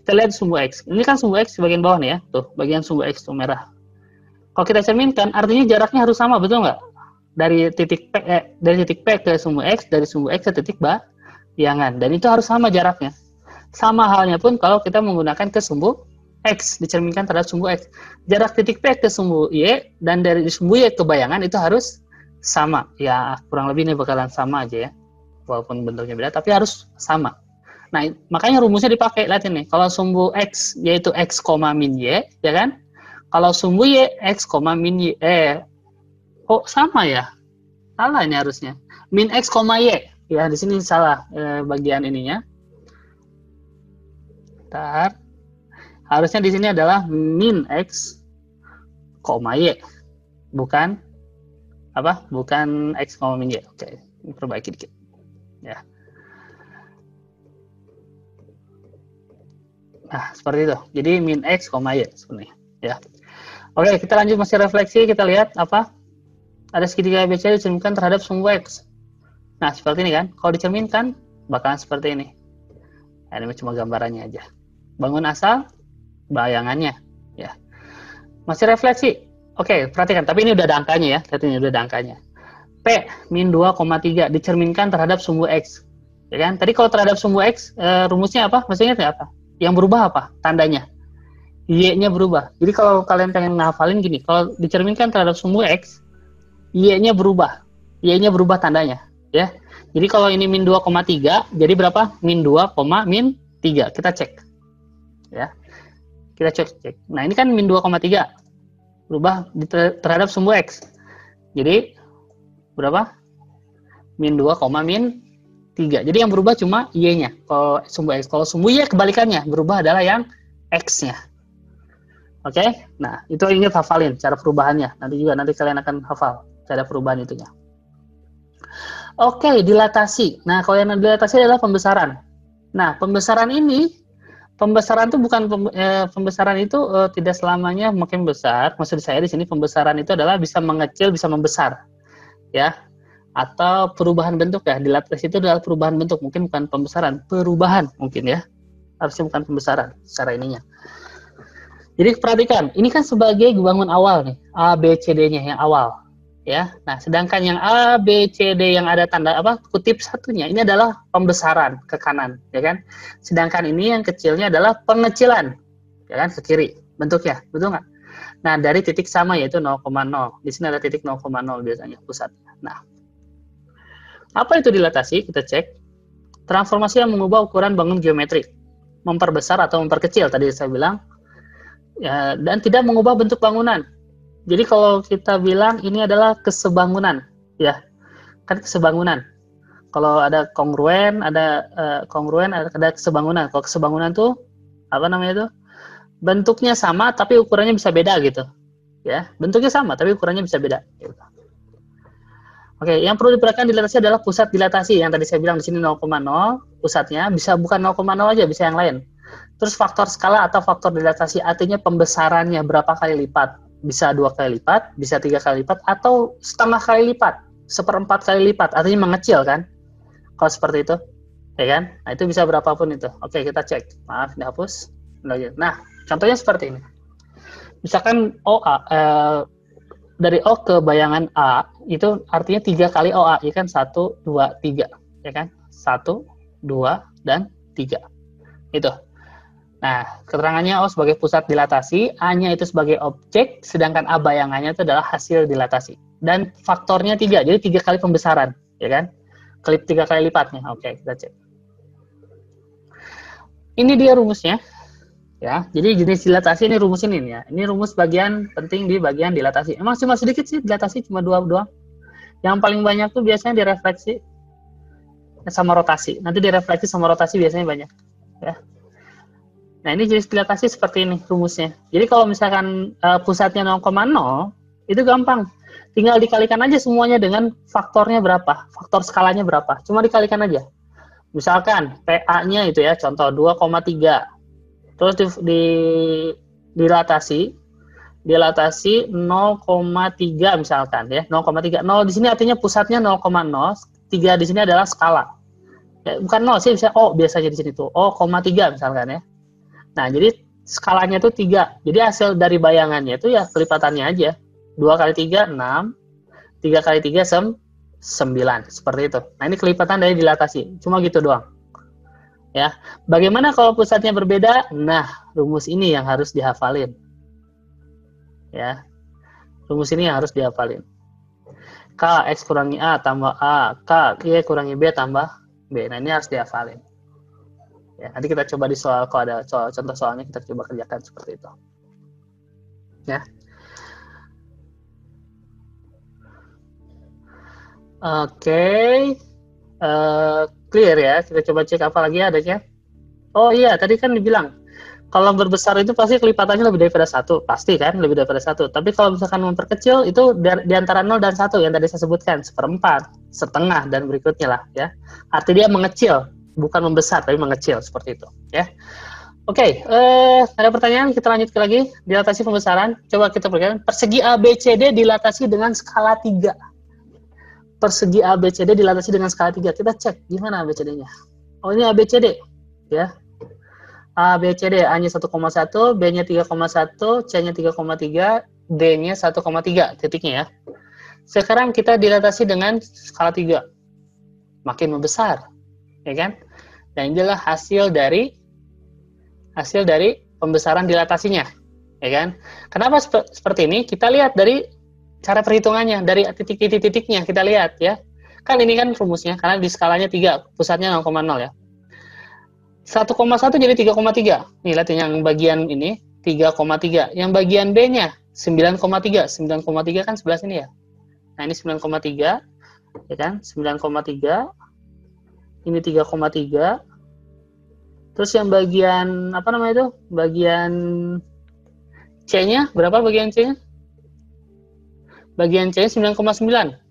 Kita lihat sumbu X. Ini kan sumbu X di bagian bawah nih ya. Tuh, bagian sumbu X tuh merah. Kalau kita cerminkan, artinya jaraknya harus sama, betul nggak? Dari titik P ke sumbu X, dari sumbu X ke titik bayangan, dan itu harus sama jaraknya. Sama halnya pun kalau kita menggunakan ke sumbu X, dicerminkan terhadap sumbu X. Jarak titik P ke sumbu Y dan dari sumbu Y ke bayangan itu harus sama. Ya kurang lebih ini bakalan sama aja ya, walaupun bentuknya beda, tapi harus sama. Nah makanya rumusnya dipakai, lihat ini. Kalau sumbu X yaitu X, min Y, ya kan? Kalau sumbu Y X, min Y, kok sama ya? Salah ini harusnya. Min X, Y. Ya, di sini salah bagian ininya. Bentar. Harusnya di sini adalah min X, Y. Bukan apa? Bukan X, min Y. Oke, perbaiki dikit. Ya. Nah, seperti itu. Jadi min X, Y sebenarnya. Ya. Oke, kita lanjut masih refleksi. Kita lihat apa? Ada segitiga ABC dicerminkan terhadap sumbu X. Nah, seperti ini kan. Kalau dicerminkan, bakalan seperti ini. Nah, ini cuma gambarannya aja. Bangun asal, bayangannya. Ya. Masih refleksi. Oke, perhatikan. Tapi ini udah ada angkanya ya. Lihat ini udah ada angkanya. P, min 2,3 dicerminkan terhadap sumbu X. Ya kan? Tadi kalau terhadap sumbu X, rumusnya apa? Masih ingat nggak apa? Yang berubah apa? Tandanya. Y-nya berubah. Jadi kalau kalian pengen ngafalin gini, kalau dicerminkan terhadap sumbu X, Y-nya berubah. Y-nya berubah tandanya, ya. Jadi kalau ini min 2,3, jadi berapa? Min 2, min 3. Kita cek. Ya. Kita cek. Nah, ini kan min 2,3. Berubah terhadap sumbu X. Jadi, berapa? Min 2, min 3. Jadi yang berubah cuma Y-nya. Kalau sumbu X. Kalau sumbu Y kebalikannya. Berubah adalah yang X-nya. Oke? Nah, itu ingat hafalin cara perubahannya. Nanti kalian akan hafal cara perubahan itunya. Oke, dilatasi. Nah, kalau yang dilatasi adalah pembesaran. Nah, pembesaran itu bukan pembesaran itu tidak selamanya makin besar. Maksud saya di sini pembesaran itu adalah bisa mengecil, bisa membesar, ya. Atau perubahan bentuk ya. Dilatasi itu adalah perubahan bentuk, mungkin bukan pembesaran, perubahan mungkin ya. Harusnya bukan pembesaran secara ininya. Jadi perhatikan, ini kan sebagai bangun awal nih, A, B, C, D-nya yang awal. Ya, nah sedangkan yang A, B, C, D yang ada tanda kutip satunya ini adalah pembesaran ke kanan, ya kan? Sedangkan ini yang kecilnya adalah pengecilan, ya kan, ke kiri bentuknya, betul nggak? Nah dari titik sama yaitu 0,0, di sini ada titik 0,0 biasanya pusatnya. Nah, apa itu dilatasi? Kita cek. Transformasi yang mengubah ukuran bangun geometrik, memperbesar atau memperkecil tadi saya bilang, ya, dan tidak mengubah bentuk bangunan. Jadi kalau kita bilang ini adalah kesebangunan, ya, kan kesebangunan. Kalau ada kongruen, ada kesebangunan. Kalau kesebangunan tuh apa namanya itu? Bentuknya sama tapi ukurannya bisa beda gitu, ya. Bentuknya sama tapi ukurannya bisa beda. Gitu. Oke, yang perlu diperhatikan dilatasi adalah pusat dilatasi yang tadi saya bilang di sini 0,0 pusatnya, bisa bukan 0,0 aja, bisa yang lain. Terus faktor skala atau faktor dilatasi artinya pembesarannya berapa kali lipat. Bisa 2 kali lipat, bisa 3 kali lipat, atau setengah kali lipat, 1/4 kali lipat, artinya mengecil kan? Kalau seperti itu, ya kan? Nah itu bisa berapapun itu. Oke, kita cek. Maaf, dihapus. Nah, contohnya seperti ini. Misalkan OA, dari O ke bayangan A, itu artinya 3 kali OA, ya kan? 1, 2, 3, ya kan? 1, 2, dan 3. Itu. Nah, keterangannya O sebagai pusat dilatasi, A-nya itu sebagai objek, sedangkan A bayangannya itu adalah hasil dilatasi. Dan faktornya 3, jadi 3 kali pembesaran, ya kan? 3 kali lipatnya. Oke, kita cek. Ini dia rumusnya, ya. Jadi jenis dilatasi ini rumus ini ya. Ini rumus bagian penting di bagian dilatasi. Emang cuma sedikit sih dilatasi, cuma 2 doang. Yang paling banyak tuh biasanya direfleksi sama rotasi. Nanti direfleksi sama rotasi biasanya banyak, ya. Nah, ini jenis dilatasi seperti ini rumusnya. Jadi kalau misalkan pusatnya 0,0, itu gampang. Tinggal dikalikan aja semuanya dengan faktornya berapa, faktor skalanya berapa. Cuma dikalikan aja. Misalkan PA-nya itu ya, contoh 2,3. Terus dilatasi 0,3 misalkan ya, 0,3. 0 di sini artinya pusatnya 0,0, 3 di sini adalah skala. Ya, bukan 0 sih, bisa O biasanya di sini tuh. O,3 misalkan ya. Nah, jadi skalanya itu 3. Jadi hasil dari bayangannya itu ya kelipatannya aja. 2 kali 3, 6. 3 kali 3, 9. Seperti itu. Nah, ini kelipatan dari dilatasi. Cuma gitu doang. Ya. Bagaimana kalau pusatnya berbeda? Nah, rumus ini yang harus dihafalin. Ya. Rumus ini yang harus dihafalin. K, X kurangi A tambah A. K, Y kurangi B tambah B. Nah, ini harus dihafalin. Ya, nanti kita coba di soal, kalau ada contoh soalnya kita coba kerjakan seperti itu. Ya. Oke. Clear ya. Kita coba cek apa lagi adanya. Oh iya, tadi kan dibilang kalau berbesar itu pasti kelipatannya lebih daripada 1. Pasti kan, lebih daripada 1. Tapi kalau misalkan memperkecil itu di antara 0 dan 1 yang tadi saya sebutkan, 1/4, setengah, dan berikutnya lah ya. Artinya dia mengecil. Bukan membesar, tapi mengecil, seperti itu, ya. Oke, ada pertanyaan, kita lanjut lagi. Dilatasi pembesaran, coba kita perhatikan. Persegi ABCD dilatasi dengan skala 3. Persegi ABCD dilatasi dengan skala 3. Kita cek, gimana ABCD-nya? Oh, ini ABCD, ya. ABCD, A-nya 1,1, B-nya 3,1, C-nya 3,3, D-nya 1,3, titiknya ya. Sekarang kita dilatasi dengan skala 3. Makin membesar. Ya kan? Dan inilah hasil dari pembesaran dilatasinya, ya kan? Kenapa seperti ini? Kita lihat dari cara perhitungannya, dari titik-titiknya kita lihat ya. Kan ini kan rumusnya, karena di skalanya 3, pusatnya 0,0 ya. 1,1 jadi 3,3. Nih lihat yang bagian ini, 3,3. Yang bagian B-nya 9,3. 9,3 kan sebelah sini ya. Nah, ini 9,3 ya kan? 9,3. Ini 3,3. Terus yang bagian apa namanya itu? Bagian C-nya berapa bagian C-nya? Bagian C 9,9.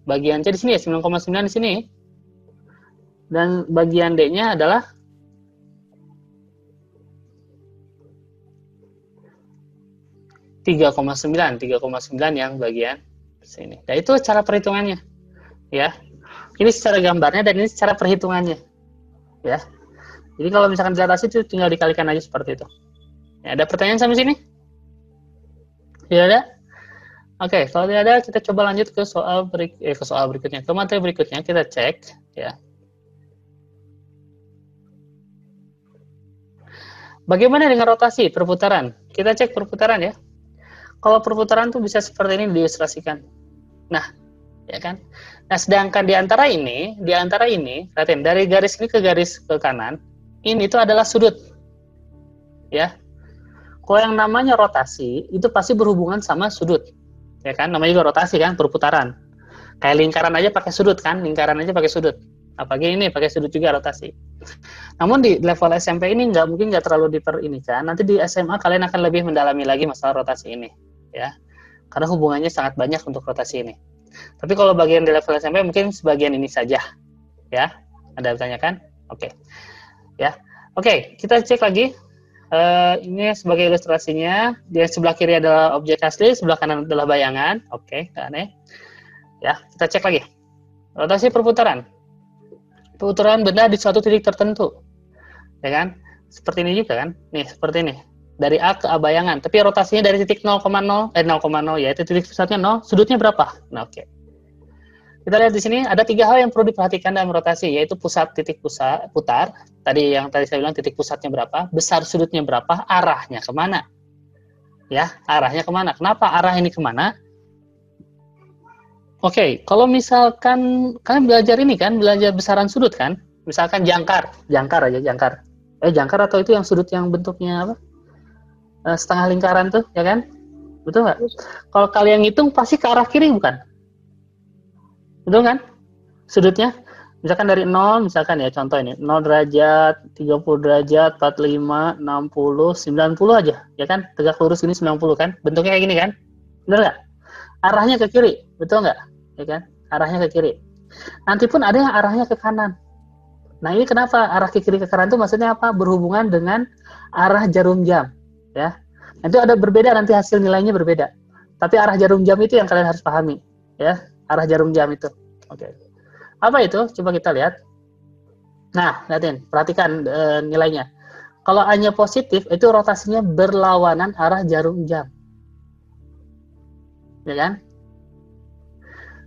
Bagian C di sini ya 9,9 di sini. Dan bagian D-nya adalah 3,9 yang bagian sini. Nah, itu cara perhitungannya. Ya. Ini secara gambarnya dan ini secara perhitungannya. Ya. Jadi kalau misalkan dilatasi itu tinggal dikalikan aja seperti itu. Ya, ada pertanyaan sampai sini? Tidak ada? Oke, kalau tidak ada kita coba lanjut ke soal berikutnya. Ke materi berikutnya kita cek ya. Bagaimana dengan rotasi, perputaran? Kita cek perputaran ya. Kalau perputaran tuh bisa seperti ini diilustrasikan. Nah, ya kan? Nah, sedangkan di antara ini, perhatiin, dari garis ini ke garis ke kanan, ini itu adalah sudut. Ya. Kalau yang namanya rotasi, itu pasti berhubungan sama sudut. Ya kan? Namanya juga rotasi kan, perputaran. Kayak lingkaran aja pakai sudut kan? Lingkaran aja pakai sudut. Apalagi ini pakai sudut juga rotasi. Namun di level SMP ini mungkin nggak terlalu diperinikan. Nanti di SMA kalian akan lebih mendalami lagi masalah rotasi ini, ya. Karena hubungannya sangat banyak untuk rotasi ini. Tapi kalau bagian di level SMP mungkin sebagian ini saja, ya. Ada ditanyakan? Oke, ya. Oke, kita cek lagi. Ini sebagai ilustrasinya. Di sebelah kiri adalah objek asli, sebelah kanan adalah bayangan. Oke, nggak aneh. Ya, kita cek lagi. Rotasi perputaran. Perputaran benda di suatu titik tertentu, ya kan? Seperti ini juga kan? Nih, seperti ini. Dari A ke A bayangan, tapi rotasinya dari titik 0,0, yaitu titik pusatnya 0, sudutnya berapa? Nah, oke. Kita lihat di sini ada 3 hal yang perlu diperhatikan dalam rotasi, yaitu titik pusat putar. Tadi saya bilang titik pusatnya berapa, besar sudutnya berapa, arahnya kemana? Ya, arahnya kemana? Kenapa arah ini kemana? Oke, kalau misalkan kalian belajar besaran sudut kan? Misalkan jangkar aja. Jangkar atau itu yang sudut yang bentuknya apa? Setengah lingkaran tuh, ya kan? Betul nggak? Kalau kalian hitung pasti ke arah kiri bukan? Betul kan? Sudutnya, misalkan dari 0, misalkan ya contoh ini, 0 derajat, 30 derajat, 45, 60, 90 aja, ya kan? Tegak lurus ini 90 kan? Bentuknya kayak gini kan? Bener nggak? Arahnya ke kiri, betul nggak? Ya kan? Arahnya ke kiri. Nanti pun ada yang arahnya ke kanan. Nah, ini kenapa arah ke kiri ke kanan itu maksudnya apa? Berhubungan dengan arah jarum jam, ya. Nanti ada berbeda, nanti hasil nilainya berbeda. Tapi arah jarum jam itu yang kalian harus pahami, ya. Arah jarum jam itu. Oke. Apa itu? Coba kita lihat. Nah, lihatin, perhatikan nilainya. Kalau A-nya positif, itu rotasinya berlawanan arah jarum jam. Ya kan?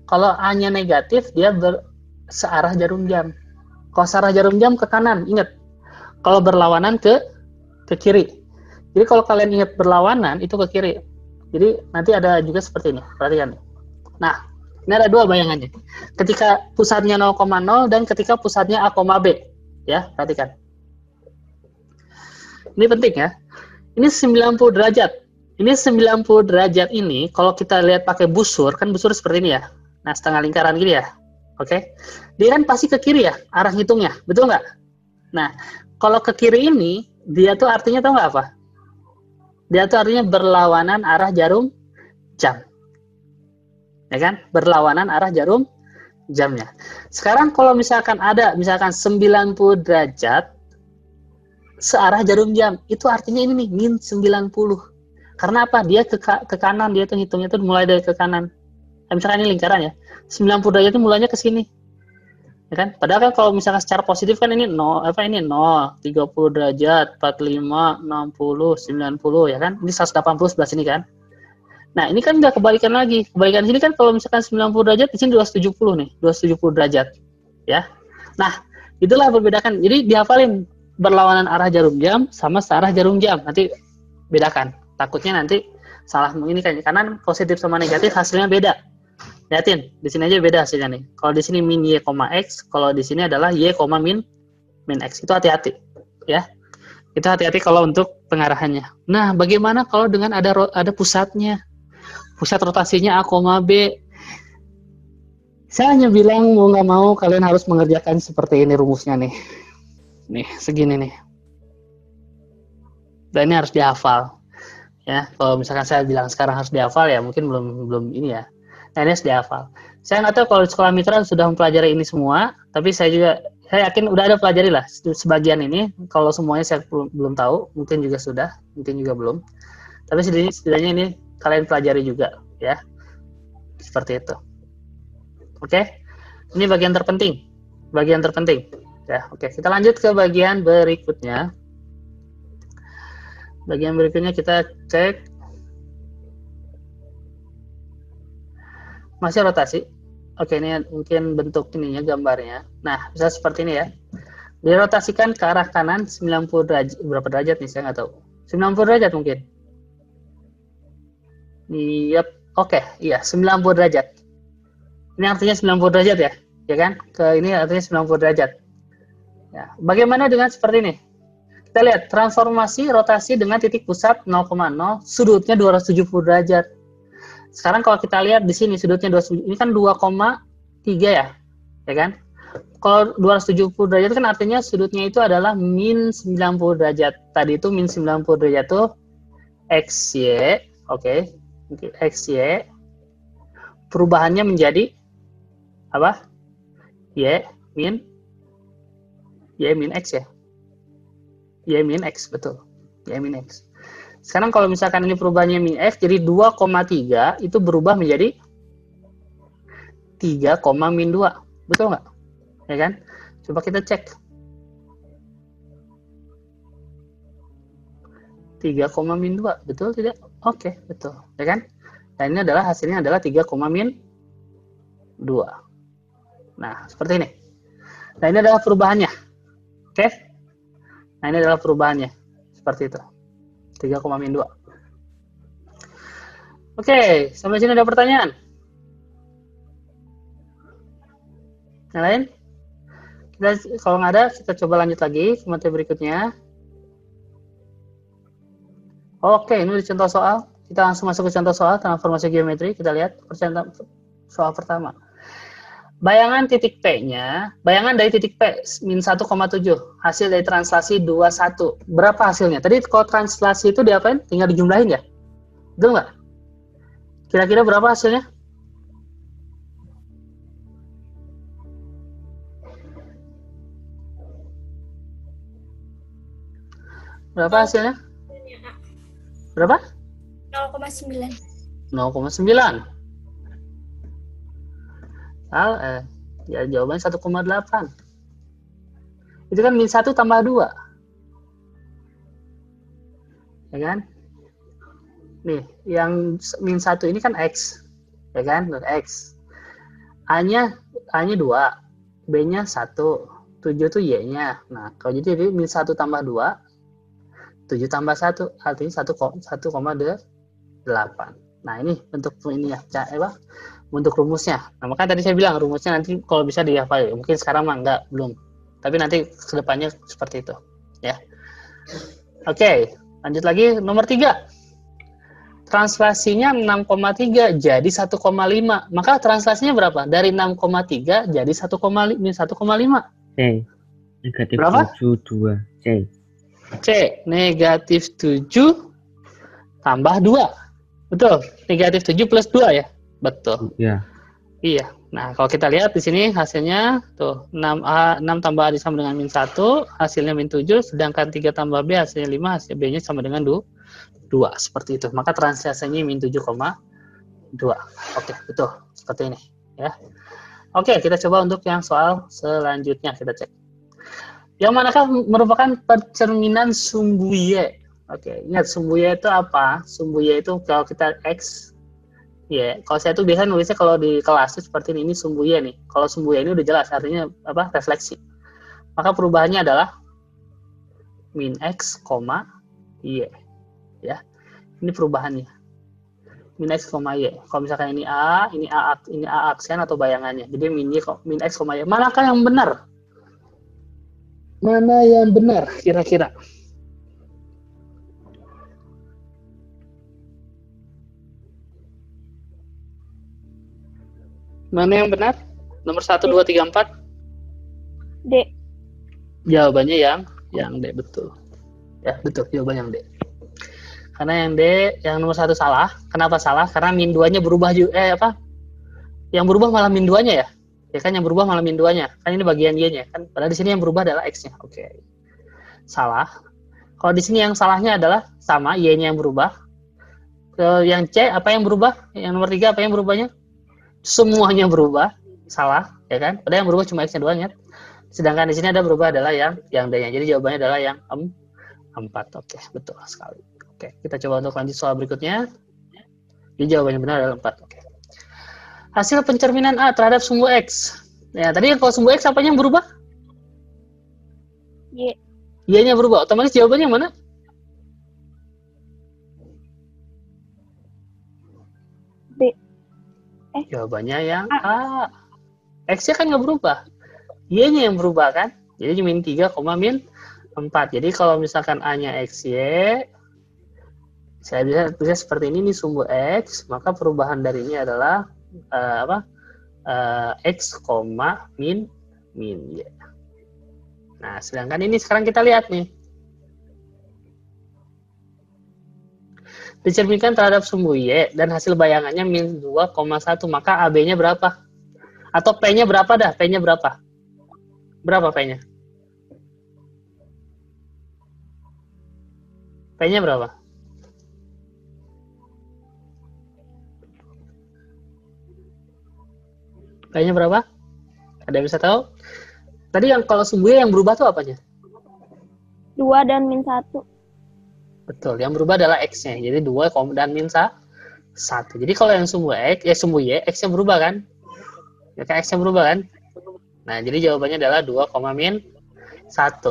Kalau A-nya negatif, dia searah jarum jam. Kalau searah jarum jam ke kanan, ingat. Kalau berlawanan ke kiri. Jadi kalau kalian ingat berlawanan, itu ke kiri. Jadi nanti ada juga seperti ini. Perhatikan. Nah, ini ada 2 bayangannya. Ketika pusatnya 0,0 dan ketika pusatnya A, B. Ya, perhatikan. Ini penting ya. Ini 90 derajat. Ini 90 derajat ini, kalau kita lihat pakai busur, kan busur seperti ini ya. Nah, setengah lingkaran gini ya. Oke. Dia kan pasti ke kiri ya, arah hitungnya. Betul nggak? Nah, kalau ke kiri ini, dia tuh artinya tahu nggak apa? Dia tuh artinya berlawanan arah jarum jam. Ya kan? Berlawanan arah jarum jamnya. Sekarang kalau misalkan ada, misalkan 90 derajat, searah jarum jam, itu artinya ini nih, min 90. Karena apa? Dia ke kanan, dia tuh hitungnya tuh mulai dari ke kanan. Misalkan ini lingkaran ya, 90 derajat itu mulainya ke sini. Ya kan? Padahal kan kalau misalkan secara positif kan ini 0, 30 derajat, 45, 60, 90 ya kan? Ini 180 sebelah sini kan. Nah, ini kan udah kebalikan lagi. Kebalikan sini kan kalau misalkan 90 derajat, di sini 270 nih, 270 derajat. Ya. Nah, itulah perbedakan. Jadi dihafalin berlawanan arah jarum jam sama searah jarum jam. Nanti bedakan. Takutnya nanti salah ini kan, karena positif sama negatif hasilnya beda. Lihatin, di sini aja beda hasilnya nih. Kalau di sini min y, x, kalau di sini adalah y, min x. Itu hati-hati, ya. Itu hati-hati kalau untuk pengarahannya. Nah, bagaimana kalau dengan ada pusatnya? Pusat rotasinya A, B. Saya hanya bilang mau nggak mau kalian harus mengerjakan seperti ini rumusnya nih. Nih, segini nih. Dan ini harus dihafal. Ya, kalau misalkan saya bilang sekarang harus dihafal ya mungkin belum ini ya. Nah, ini harus dihafal. Saya nggak tahu kalau di sekolah mitra sudah mempelajari ini semua, tapi saya yakin udah ada pelajari lah sebagian ini. Kalau semuanya saya belum tahu, mungkin juga sudah, mungkin juga belum. Tapi setidaknya ini kalian pelajari juga, ya. Seperti itu. Oke, ini bagian terpenting. Ya, oke. Kita lanjut ke bagian berikutnya. Bagian berikutnya kita cek. Masih rotasi. Oke, ini mungkin bentuk ininya gambarnya. Nah, bisa seperti ini ya. Dirotasikan ke arah kanan 90 derajat. Berapa derajat nih? Saya nggak tahu. 90 derajat mungkin. Yap. Oke, iya, 90 derajat. Ini artinya 90 derajat ya? Ya kan? Ini artinya 90 derajat. Ya. Bagaimana dengan seperti ini? Kita lihat, transformasi rotasi dengan titik pusat 0,0, sudutnya 270 derajat. Sekarang kalau kita lihat di sini sudutnya 270, ini kan 2,3 ya, ya kan? Kalau 270 derajat kan artinya sudutnya itu adalah min 90 derajat. Tadi itu min 90 derajat tuh XY, oke, XY. Perubahannya menjadi apa? Y min X ya. Y min X, betul. Y min X. Sekarang kalau misalkan ini perubahannya min X, jadi 2,3 itu berubah menjadi 3, min 2. Betul nggak? Ya kan? Coba kita cek. 3, min 2. Betul tidak? Oke, betul. Ya kan? Dan ini adalah hasilnya adalah 3, min 2. Nah, seperti ini. Nah, ini adalah perubahannya. Oke? Nah, ini adalah perubahannya. Seperti itu. 3, min 2. Oke, sampai sini ada pertanyaan? Yang lain? Kalau nggak ada, kita coba lanjut lagi ke materi berikutnya. Oke, ini contoh soal. Kita langsung masuk ke contoh soal transformasi geometri. Kita lihat soal pertama. Bayangan titik P-nya, bayangan dari titik P min 1,7, hasil dari translasi 21. Berapa hasilnya? Tadi kalau translasi itu diapain? Tinggal dijumlahin ya? Betul nggak? Kira-kira berapa hasilnya? Berapa hasilnya? Berapa? 0,9. 0,9. Ya jawabannya 1,8. Itu kan min 1 tambah 2. Ya kan? Nih, yang min 1 ini kan X. Ya kan? X. A-nya 2, B-nya 1, 7 itu Y-nya. Nah, kalau jadi min 1 tambah 2, 7 tambah 1, artinya 1,8. Nah, ini bentuk ini ya, bentuk rumusnya. Nah, makanya tadi saya bilang rumusnya nanti kalau bisa dihafal. Mungkin sekarang mah enggak, belum. Tapi nanti kedepannya seperti itu, ya. Oke, lanjut lagi nomor 3. Translasinya 6,3 jadi 1,5. Maka translasinya berapa? Dari 6,3 jadi 1,5. C. Negatif berapa? 7, 2. C. Negatif 7 tambah 2. Betul. Negatif 7 plus 2 ya? Betul. Ya. Iya. Nah, kalau kita lihat di sini hasilnya tuh 6 tambah A sama dengan min 1, hasilnya min 7, sedangkan 3 tambah B hasilnya 5, hasil B-nya sama dengan 2. Seperti itu. Maka translasinya min 7,2. Oke, betul. Seperti ini, ya. Oke, kita coba untuk yang soal selanjutnya kita cek. Yang manakah merupakan percerminan sumbu Y? Oke, ingat sumbu Y itu apa? Sumbu Y itu kalau kita X, ya. Kalau saya tuh biasanya nulisnya kalau di kelas itu seperti ini sumbu Y nih. Kalau sumbu Y ini udah jelas artinya apa? Refleksi. Maka perubahannya adalah min X, Y. Ya. Ini perubahannya. Min X, Y. Kalau misalkan ini A aksen atau bayangannya. Jadi min X, Y. Manakah yang benar? Mana yang benar kira-kira? Mana yang benar? Nomor 1, 2, 3, 4. D. Jawabannya yang D, betul. Ya, betul. Jawabannya yang D. Karena yang D, yang nomor 1 salah. Kenapa salah? Karena min 2-nya berubah juga. Yang berubah malah min 2-nya ya? Ya kan yang berubah malah min 2-nya. Kan ini bagian Y-nya kan. Padahal di sini yang berubah adalah X-nya. Oke. Salah. Kalau di sini yang salahnya adalah sama, Y-nya yang berubah. Yang C, apa yang berubah? Yang nomor 3, apa yang berubahnya? Semuanya berubah. Salah, ya kan? Padahal yang berubah cuma X-nya doang ya. Sedangkan di sini ada berubah adalah yang D-nya. Jadi jawabannya adalah yang 4. Oke, betul sekali. Oke, kita coba untuk lanjut soal berikutnya. Jadi jawabannya benar adalah 4. Oke. Hasil pencerminan A terhadap sumbu X. Ya, tadi kalau sumbu X apanya yang berubah? Y. Y-nya berubah. Otomatis jawabannya mana? B. Jawabannya yang A. X-nya kan nggak berubah. Y-nya yang berubah kan? Jadi min 3, min 4. Jadi kalau misalkan A-nya XY, saya bisa seperti ini nih sumbu X, maka perubahan dari ini adalah X, min Y. Nah, sedangkan ini sekarang kita lihat nih. Dicerminkan terhadap sumbu Y dan hasil bayangannya min 2,1, maka AB-nya berapa? Atau P-nya berapa dah? P-nya berapa? Berapa P-nya? P-nya berapa? P-nya berapa? Ada yang bisa tahu? Tadi yang kalau sumbu Y yang berubah tuh apanya? 2 dan min 1. Betul, yang berubah adalah X-nya. Jadi 2 dan min 1. Jadi kalau yang sumbu sumbu Y, X-nya berubah kan? Ya kan X-nya berubah kan? Nah, jadi jawabannya adalah 2, min 1.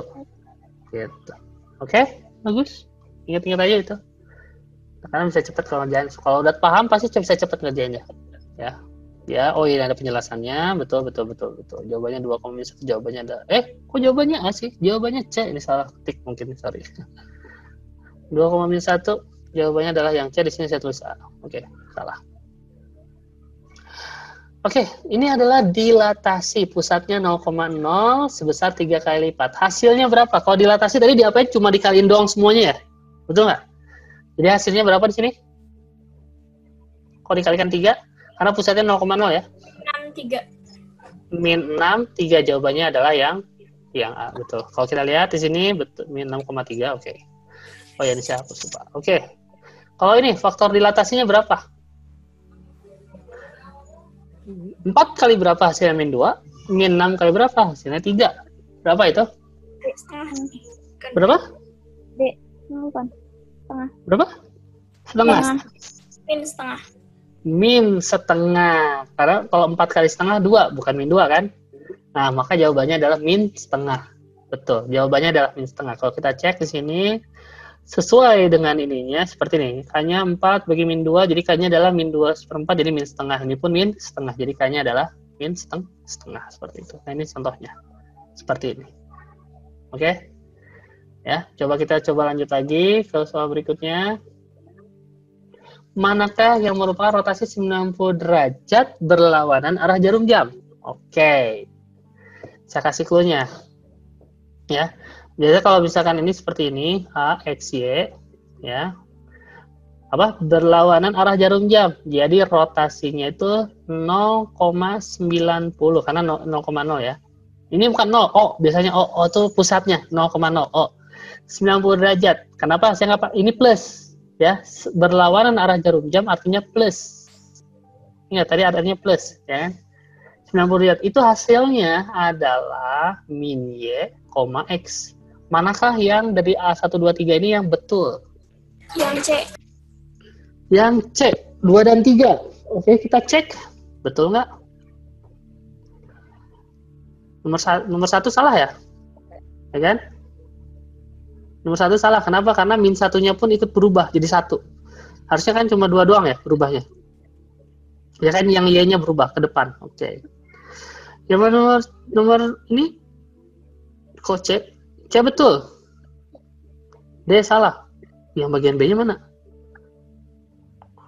Gitu. Oke, bagus. Ingat-ingat aja itu. Karena bisa cepat kalau udah paham pasti bisa cepat ngerjainnya. Ya. Ya, oh ini ada penjelasannya. Betul. Jawabannya 2, min 1. Jawabannya ada kok jawabannya A sih? Jawabannya C. Ini salah ketik mungkin, sorry. 2, min 1. Jawabannya adalah yang C. Di sini saya tulis A. Oke, salah. Oke, ini adalah dilatasi. Pusatnya 0,0 sebesar 3 kali lipat. Hasilnya berapa? Kalau dilatasi tadi diapain? Cuma dikaliin doang semuanya ya? Betul nggak? Jadi hasilnya berapa di sini? Kalau dikalikan 3? Karena pusatnya 0,0 ya? 63. Min 6, 3 jawabannya adalah yang A. Betul. Kalau kita lihat di sini, betul, min 6,3. Oke. Oh ya, ini saya hapus lupa. Oke. Kalau ini, faktor dilatasinya berapa? 4 kali berapa hasilnya min 2? Min 6 kali berapa? Hasilnya 3. Berapa itu? Setengah. Berapa? D. Bukan. Setengah. Berapa? Setengah. Min setengah. Min setengah. Karena kalau 4 kali setengah 2, bukan min 2 kan? Nah, maka jawabannya adalah min setengah. Betul, jawabannya adalah min setengah. Kalau kita cek di sini, sesuai dengan ininya, seperti ini. K-nya 4 bagi min 2, jadi K-nya adalah min 2/4, jadi min setengah. Ini pun min setengah, jadi K-nya adalah min setengah, seperti itu. Nah, ini contohnya. Seperti ini. Oke? Ya, kita coba lanjut lagi ke soal berikutnya. Manakah yang merupakan rotasi 90 derajat berlawanan arah jarum jam? Oke. Saya kasih clue-nya. Ya. Biasanya kalau misalkan ini seperti ini, A, X, Y, ya. Berlawanan arah jarum jam. Jadi rotasinya itu 0,90 karena 0,0 ya. Ini bukan 0, O. Biasanya O itu pusatnya 0,0 O. 90 derajat. Kenapa saya nggak ini plus? Ya, berlawanan arah jarum jam artinya plus. Ingat tadi artinya plus, ya. 90 derajat itu hasilnya adalah min Y, X. Manakah yang dari A1, 2, 3 ini yang betul? Yang C. Yang C, 2 dan 3. Oke, kita cek. Betul nggak? Nomor 1 salah ya? Ya kan? Nomor 1 salah. Kenapa? Karena min 1-nya pun ikut berubah jadi 1. Harusnya kan cuma 2 doang ya berubahnya. Ya kan yang Y-nya berubah ke depan. Oke. Yang nomor ini kok C? C betul. D salah. Yang bagian B-nya mana?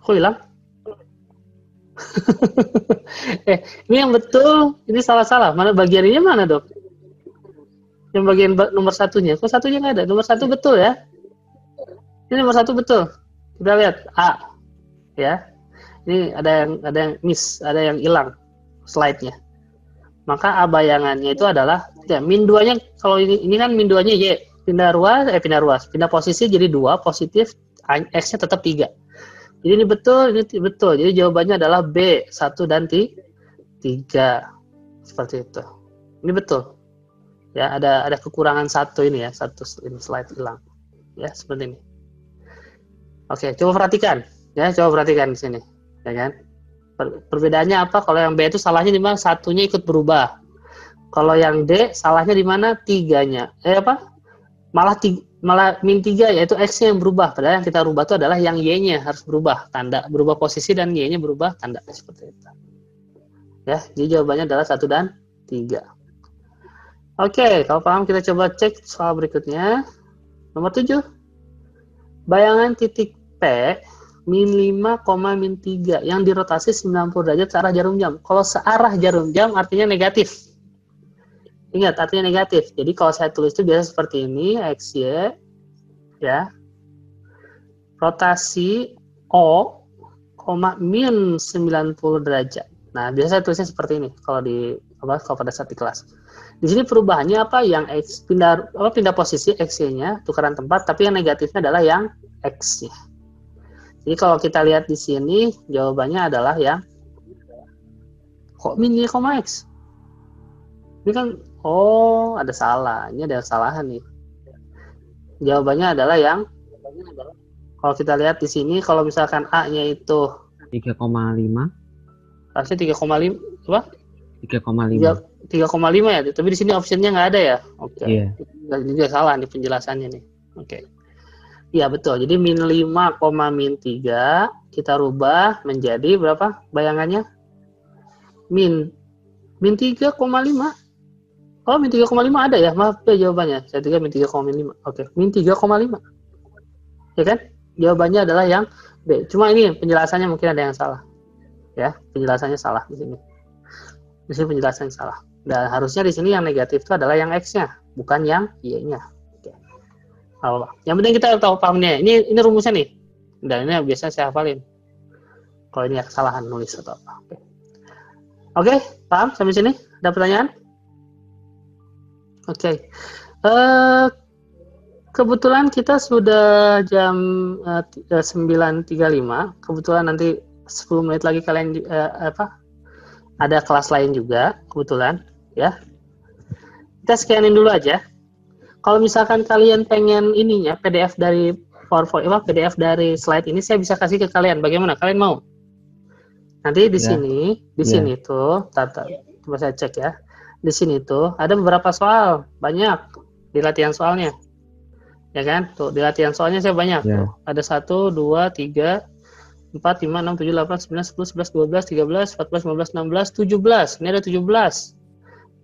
Kok hilang? Ini yang betul, ini salah-salah. Mana bagiannya mana, Dok? Yang bagian nomor satunya. Kok satunya nggak ada? Nomor satu betul ya? Ini nomor satu betul. Kita lihat A, ya. Ini ada yang miss, ada yang hilang slide-nya. Maka A bayangannya itu adalah ya, min 2-nya, kalau ini kan min 2-nya Y, pindah posisi jadi 2, positif, X-nya tetap 3. Jadi ini betul. Jadi jawabannya adalah B, 1 dan 3. Seperti itu. Ini betul. Ya, ada kekurangan satu ini ya, satu ini slide hilang. Ya, seperti ini. Oke, coba perhatikan. Ya, coba perhatikan di sini. Ya kan? Perbedaannya apa? Kalau yang B itu salahnya di mana? Satunya ikut berubah. Kalau yang D salahnya di mana? 3-nya. Malah min 3 yaitu X-nya yang berubah. Padahal yang kita rubah itu adalah yang Y-nya harus berubah tanda, berubah posisi dan Y-nya berubah tanda seperti itu. Ya, jadi jawabannya adalah 1 dan 3. Oke, kalau paham kita coba cek soal berikutnya. Nomor 7. Bayangan titik P min 5, min 3 yang dirotasi 90 derajat searah jarum jam. Kalau searah jarum jam artinya negatif. Ingat, artinya negatif. Jadi kalau saya tulis itu biasa seperti ini, XY, ya. Rotasi O, min 90 derajat. Nah, biasa saya tulisnya seperti ini kalau pada saat di kelas. Di sini perubahannya apa? Yang X pindah posisi XY-nya, tukaran tempat, tapi yang negatifnya adalah yang X-nya. Jadi kalau kita lihat di sini, jawabannya adalah yang kok min Y, X. Ini kan, ada salah. Ini ada kesalahan nih. Jawabannya adalah yang, kalau kita lihat di sini, kalau misalkan A-nya itu 3,5. harusnya 3,5, apa? 3,5. 3,5 ya, tapi di sini optionnya nggak ada ya. Oke. Iya. Ini juga salah nih penjelasannya nih. Oke. Iya betul. Jadi min 5, min 3 kita rubah menjadi berapa bayangannya? Min 3,5. Oh, min 3,5 ada ya? Maaf ya jawabannya. Saya min 3,5. Oke, min 3,5. Ya kan? Jawabannya adalah yang B. Cuma ini penjelasannya mungkin ada yang salah. Ya, penjelasannya salah di sini. Di sini penjelasannya salah. Dan harusnya di sini yang negatif itu adalah yang X-nya, bukan yang Y-nya. Oke. Apa? Yang penting kita tahu pahamnya. Ini rumusnya nih. Dan ini biasa saya hafalin. Kalau ini kesalahan nulis atau apa. Oke, paham sampai sini? Ada pertanyaan? Oke. Kebetulan kita sudah jam 9.35. Kebetulan nanti 10 menit lagi kalian ada kelas lain juga kebetulan ya. Kita scanin dulu aja. Kalau misalkan kalian pengen ininya PDF dari PowerPoint, PDF dari slide ini saya bisa kasih ke kalian. Bagaimana? Kalian mau? Nanti di sini tuh, coba saya cek ya. Di sini tuh ada beberapa soal, banyak di latihan soalnya. Ya kan? Tuh, di latihan soalnya saya banyak. Tuh. Ada 1, 2, 3, 4, 5, 6, 7, 8, 9, 10, 11, 12, 13, 14, 15, 16, 17. Ini ada 17.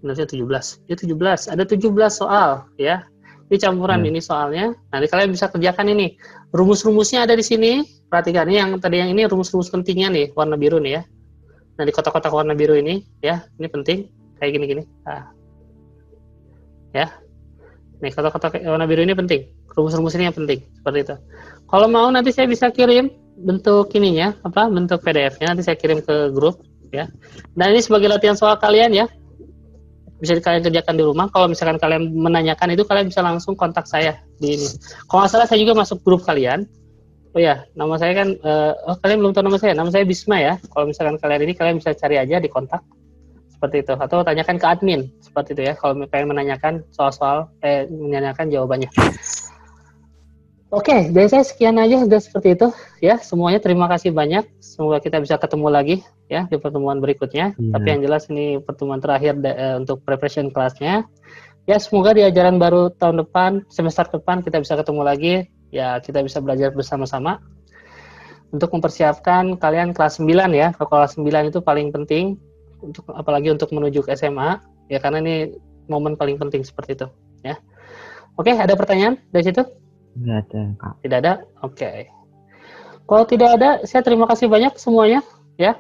Benarnya 17. Ini 17. Ada 17 soal, ya. Ini campuran ini soalnya. Nanti kalian bisa kerjakan ini. Rumus-rumusnya ada di sini. Perhatikan ini yang ini rumus-rumus pentingnya nih, warna biru nih ya. Nah, di kotak-kotak warna biru ini, ya, ini penting. Kayak gini-gini. Nah. Ya. Nih, kotak-kotak warna biru ini penting. Rumus-rumus ini yang penting. Seperti itu. Kalau mau nanti saya bisa kirim bentuk ininya, bentuk PDF-nya. Nanti saya kirim ke grup, ya. Dan ini sebagai latihan soal kalian, ya. Bisa kalian kerjakan di rumah. Kalau misalkan kalian menanyakan itu, kalian bisa langsung kontak saya di ini. Kalau nggak salah, saya juga masuk grup kalian. Oh ya, nama saya kan, kalian belum tahu nama saya. Nama saya Bisma ya. Kalau misalkan kalian ini, kalian bisa cari aja di kontak. Seperti itu. Atau tanyakan ke admin. Seperti itu ya. Kalau pengen menanyakan soal-soal, menanyakan jawabannya. Oke, dari saya sekian aja, udah seperti itu. Ya, semuanya terima kasih banyak. Semoga kita bisa ketemu lagi ya di pertemuan berikutnya. Tapi yang jelas ini pertemuan terakhir untuk preparation kelasnya. Ya, semoga di ajaran baru tahun depan, semester depan kita bisa ketemu lagi. Ya, kita bisa belajar bersama-sama untuk mempersiapkan kalian kelas 9 ya. Kelas 9 itu paling penting apalagi untuk menuju ke SMA ya, karena ini momen paling penting seperti itu ya. Oke, ada pertanyaan dari situ? Tidak ada, Kak. Tidak ada? Oke. Kalau tidak ada, saya terima kasih banyak semuanya Iya.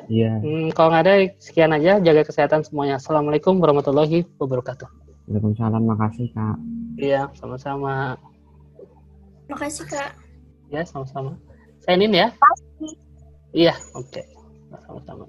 Kalau nggak ada, sekian aja. Jaga kesehatan semuanya. Assalamualaikum warahmatullahi wabarakatuh. Waalaikumsalam, makasih Kak. Iya, sama-sama. Makasih, Kak. Ya, sama-sama. Sign in ya? Iya, oke. Sama-sama.